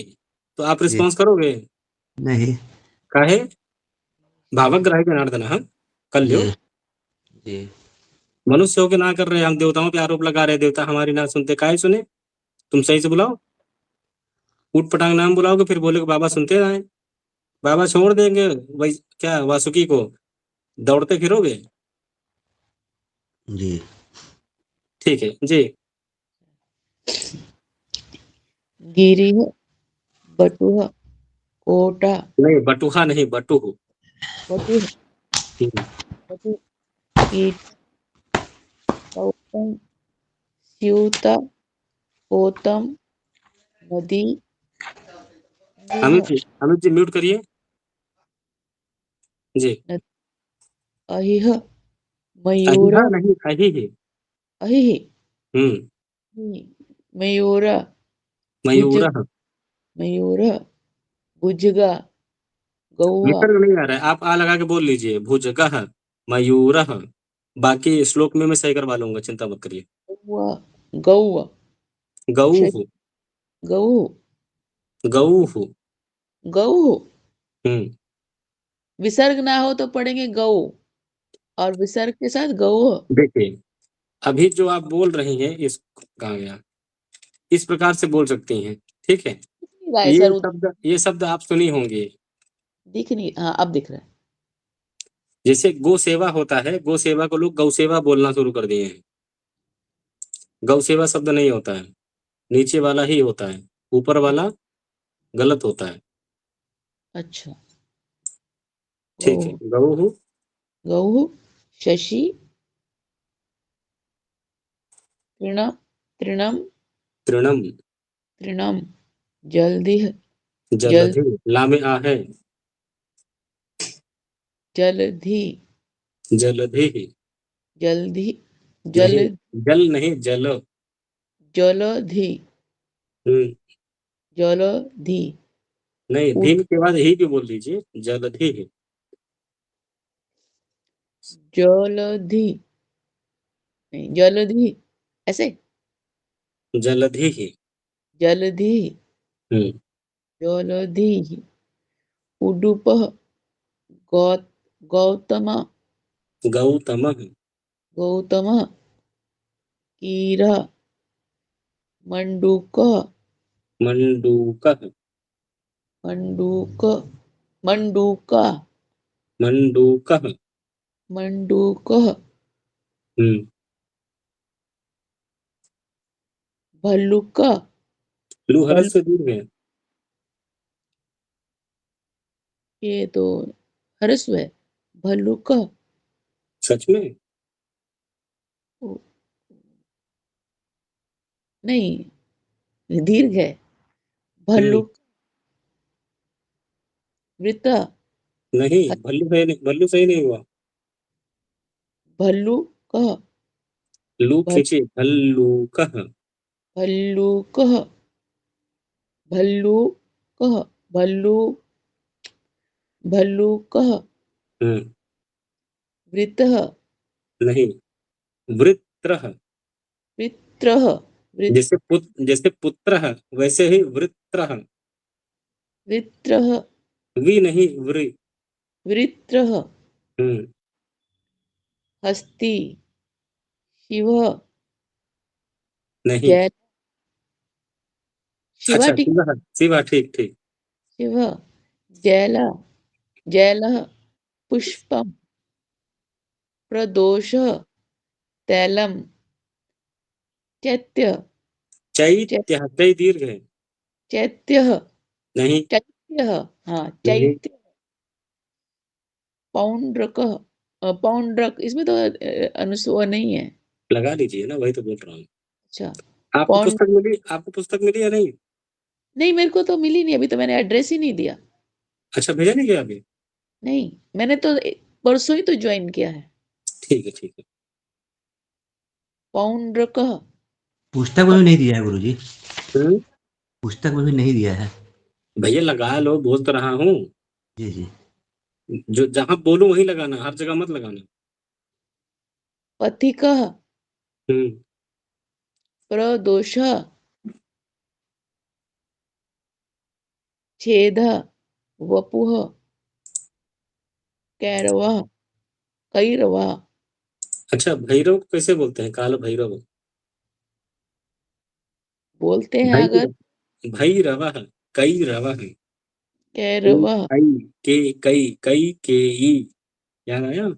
तो आप जी रिस्पॉन्स करोगे? नहीं काहे? भावग्राही जनार्दन कर लियो। जी जी मनुष्य हो के ना कर रहे, हम देवताओं पे आरोप लगा रहे, देवता हमारी ना सुनते, काहे सुने? तुम सही से बुलाओ। ऊट पटांग नाम बुलाओगे फिर बोले बाबा सुनते आए, बाबा छोड़ देंगे वही क्या वासुकी को, दौड़ते फिरोगे? जी ठीक है जी। गिरिह बटुह कोटा नहीं, बटुहा नहीं, बटुह। बटुह हम्म, बटुह कीट गौतम स्यूता पोतम नदी अमित नेह जी, अमित जी म्यूट करिए जी। अहिह अहिहा मयूर नहीं, अहिह। अहिह हम्म मयूर भुज मयूरः। मयूर भुजगा गौआ विसर्ग नहीं आ रहा है, आप आ लगा के बोल लीजिए, भुजगः मयूरः। बाकी श्लोक में मैं सही करवा लूंगा, चिंता मत करिए। गौआ गौआ गौः गऊ गौः। गऊ हम्म विसर्ग ना हो तो पढ़ेंगे गऊ और विसर्ग के साथ गऊ। देखिए, अभी जो आप बोल रही हैं इस कहाँ गया, इस प्रकार से बोल सकती हैं, ठीक है? गाय सर ये शब्द आप सुनी होंगी। दिख नहीं, हाँ अब दिख रहा है। जैसे गौ सेवा होता है, गौ सेवा को लोग गौ सेवा बोलना शुरू कर दिए हैं। गौ सेवा शब्द नहीं होता है, नीचे वाला ही होता है, ऊपर वाला गलत होता है। अच्छा ठीक है, गौ गऊ शशि तृण तृणम तृणम तृणम जल्दी जल जलधि, लामे आ है, जलधि जलधि जल्दी जल नहीं, जल नहीं, जल। जलधि हम्म, जलधि नहीं, उठ धीम के बाद ही भी बोल दीजिए, जलधि। जलधि नहीं, जलधि ऐसे जलधिः। जलधि हुँ, जलधि उडुपः गौ गौतम गौतमः। गौतमः कीरः मण्डूकः मण्डूकः। मण्डूक मण्डूकः मण्डूकः। मण्डूकः हुँ, भल्लुकः लू भल्लुक ह्रस्व दीर्घ है। ये तो ह्रस्व है। भल्लुकः सच में? ओ, नहीं दीर्घ है। हुँ, भल्लुक वृत्तः नहीं भल्लू है नहीं, भल्लू सही नहीं हुआ। भल्लुकः लू भल खींचिए, भल्लूकः। भल्लुकः भल्लुकः भल्लू भल्लुकः हुँ, वृत्तः नहीं, वृत्रः। वृत्रः वृत् जैसे पुत्रः वैसे ही वृत्रः। वृत्रः वि नहीं, वृ। वृत्रः हुँ, हस्ती शिवः नहीं। जय शिवा अच्छा, ठीक शिवः, शिवा, ठीक, ठीक। शिवः जयलः जयलः पुष्पं प्रदोषः तैलम चैत्य चै- चैत्यः, चै दीर्घ है। चैत्यः नहीं, चैत्यः हाँ नहीं, चैत्य पौंड्रकः पौंड्रक इसमें तो अनुस्वर नहीं है। लगा लीजिए ना, वही तो बोल रहा हूँ। अच्छा आपको पौंड पुस्तक मिली, आपको पुस्तक मिली या नहीं? नहीं मेरे को तो मिली नहीं, अभी तो मैंने एड्रेस ही नहीं दिया। अच्छा, भेजा नहीं गया अभी? नहीं मैंने तो परसों ही तो ज्वाइन किया है। ठीक है, ठीक है। पौंड्रकः पुस्तक में भी नहीं दिया है गुरुजी, हुँ, पुस्तक में भी नहीं दिया है। भैया लगा लो, बोल तो रहा हूँ। जी, जी। जो जहाँ बोलूँ वहीं लगाना, हर जगह मत लगाना। पथिकः हुँ, प्रदोषः छेदः वपुः कैरवः कैरवः अच्छा, भैरव को कैसे बोलते हैं? काल भैरव। बोलते हैं अगर भैरव, भैरवः, कैरवः। कैरवः कै, कई के ई। याद आया?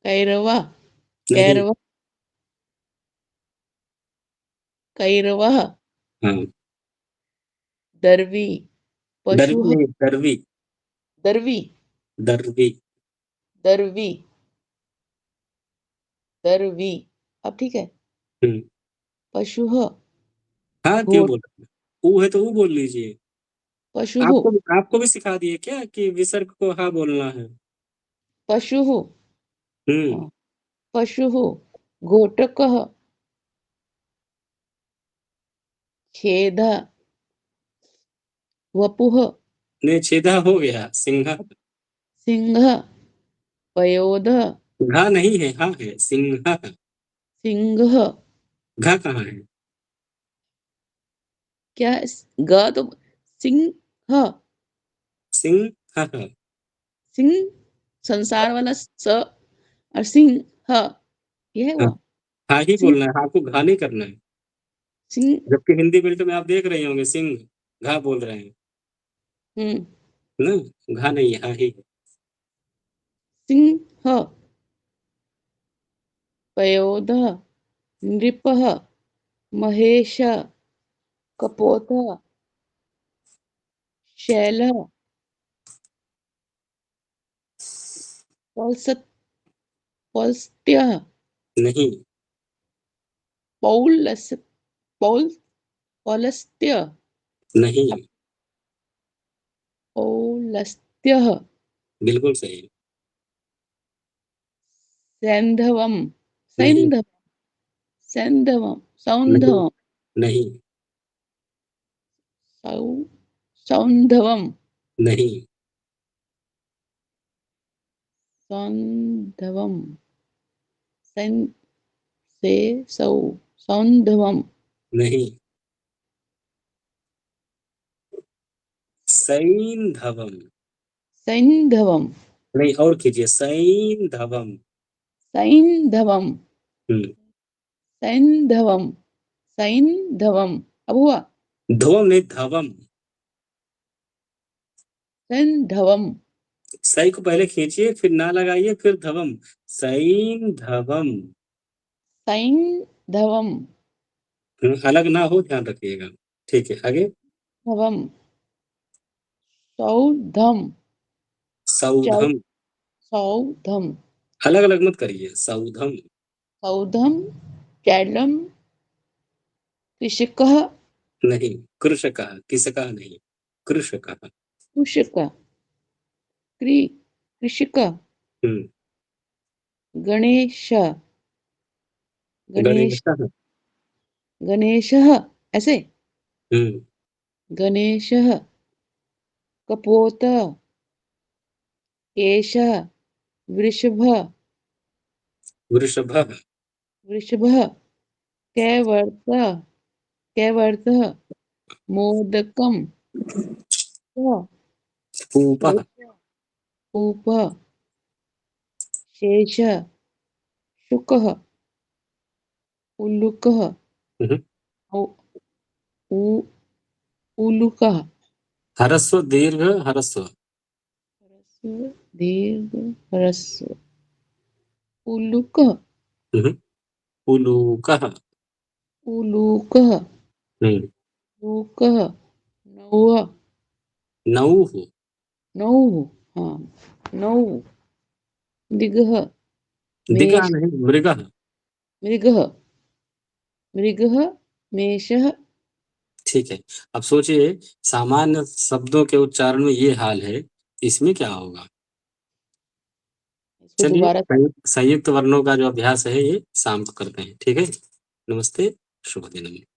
कैरवः नहीं। कैरवः कैरवः हाँ, दर्वी दर्वी पशुः नहीं, दर्वी। दर्वी दर्वी। दर्वी दर्वी अब ठीक है। हुँ, पशुः हाँ, क्यों घोट बोल रहे हैं? ऊ है तो ऊ बोल लीजिए। पशुः आपको भी सिखा दिए क्या कि विसर्ग को हाँ बोलना है? पशुः हुँ, हाँ, पशुः घोटकः छेदः वपुः नहीं, छेदा हो गया, सिंह। सिंहः पयोधः घा नहीं है, हाँ है, सिंह। सिंहः घा कहाँ है? क्या है? ग तो सिंह सिंह। सिंह संसार वाला स और सिंह ये है हाँ, वो हाँ ही सिंह बोलना है, हाँ को घा नहीं करना है। सिंह जबकि हिंदी बेल्ट में आप देख रहे होंगे सिंह, घा बोल रहे हैं, हम्म ना? घा नहीं है, हाँ ही है। सिंह पयोधः नृपः महेश कपोतः शैलः पौलसत पौलस्त्यः नहीं, पौलस पौल पौलस्त्य नहीं, पौलस्त्यः बिल्कुल सही। सैंधवम नहीं, सैंधव सैंधवम नहीं, सौंधवम नहीं, सौ सौंधवम नहीं, सौंधवम सैन से सौंधवम, नहीं, सैंधवम। सैंधवम, नहीं, और कीजिए, सैंधवम। सैंधवम, हम्म, सैंधवम, सैंधवम। अब हुआ धवम नहीं, धवम। सैंधवम, सही को पहले खींचिए, फिर ना लगाइए, फिर धवम। सैंधवम। सैंधवम, अलग ना हो, ध्यान रखिएगा। ठीक है, आगे। धवम, सौधम, सौधम। सौधम, अलग अलग मत करिए, सौधम। सौधम, चैलम, कृषकः, नहीं, कृषकः, किसका नहीं, कृषकः। कृषक, कृषक, हम्म, गणेश, गणेश, गणेशः। गणेशः, ऐसे हम्म, गणेशः, कपोत, केशः, वृषभः, वृषभः। वृषभः, कैवर्तः, कैवर्तः, मोदकम, पूपः। कूपः, शेषः, शुकः, उल्लुकः, हम्म, उ- उ- उल्लुकः, ह्रस्व दीर्घ ह्रस्व। ह्रस्व, दीर्घ, ह्रस्व, उल्लुकः, हम्म, उलूकः। उलूकः, हम्म, लूकः, नौः, नौः। नौः, हाँ, नौः, दिगः, दिगः मेष, नहीं, मृगः। मृगः, मृगः, मेषः। ठीक है। अब सोचिए, सामान्य शब्दों के उच्चारण में ये हाल है, इसमें क्या होगा। इसको चलिए, दोबारा संयुक्त वर्णों का जो अभ्यास है ये शाम को करते हैं, ठीक है। नमस्ते, शुभ दिन।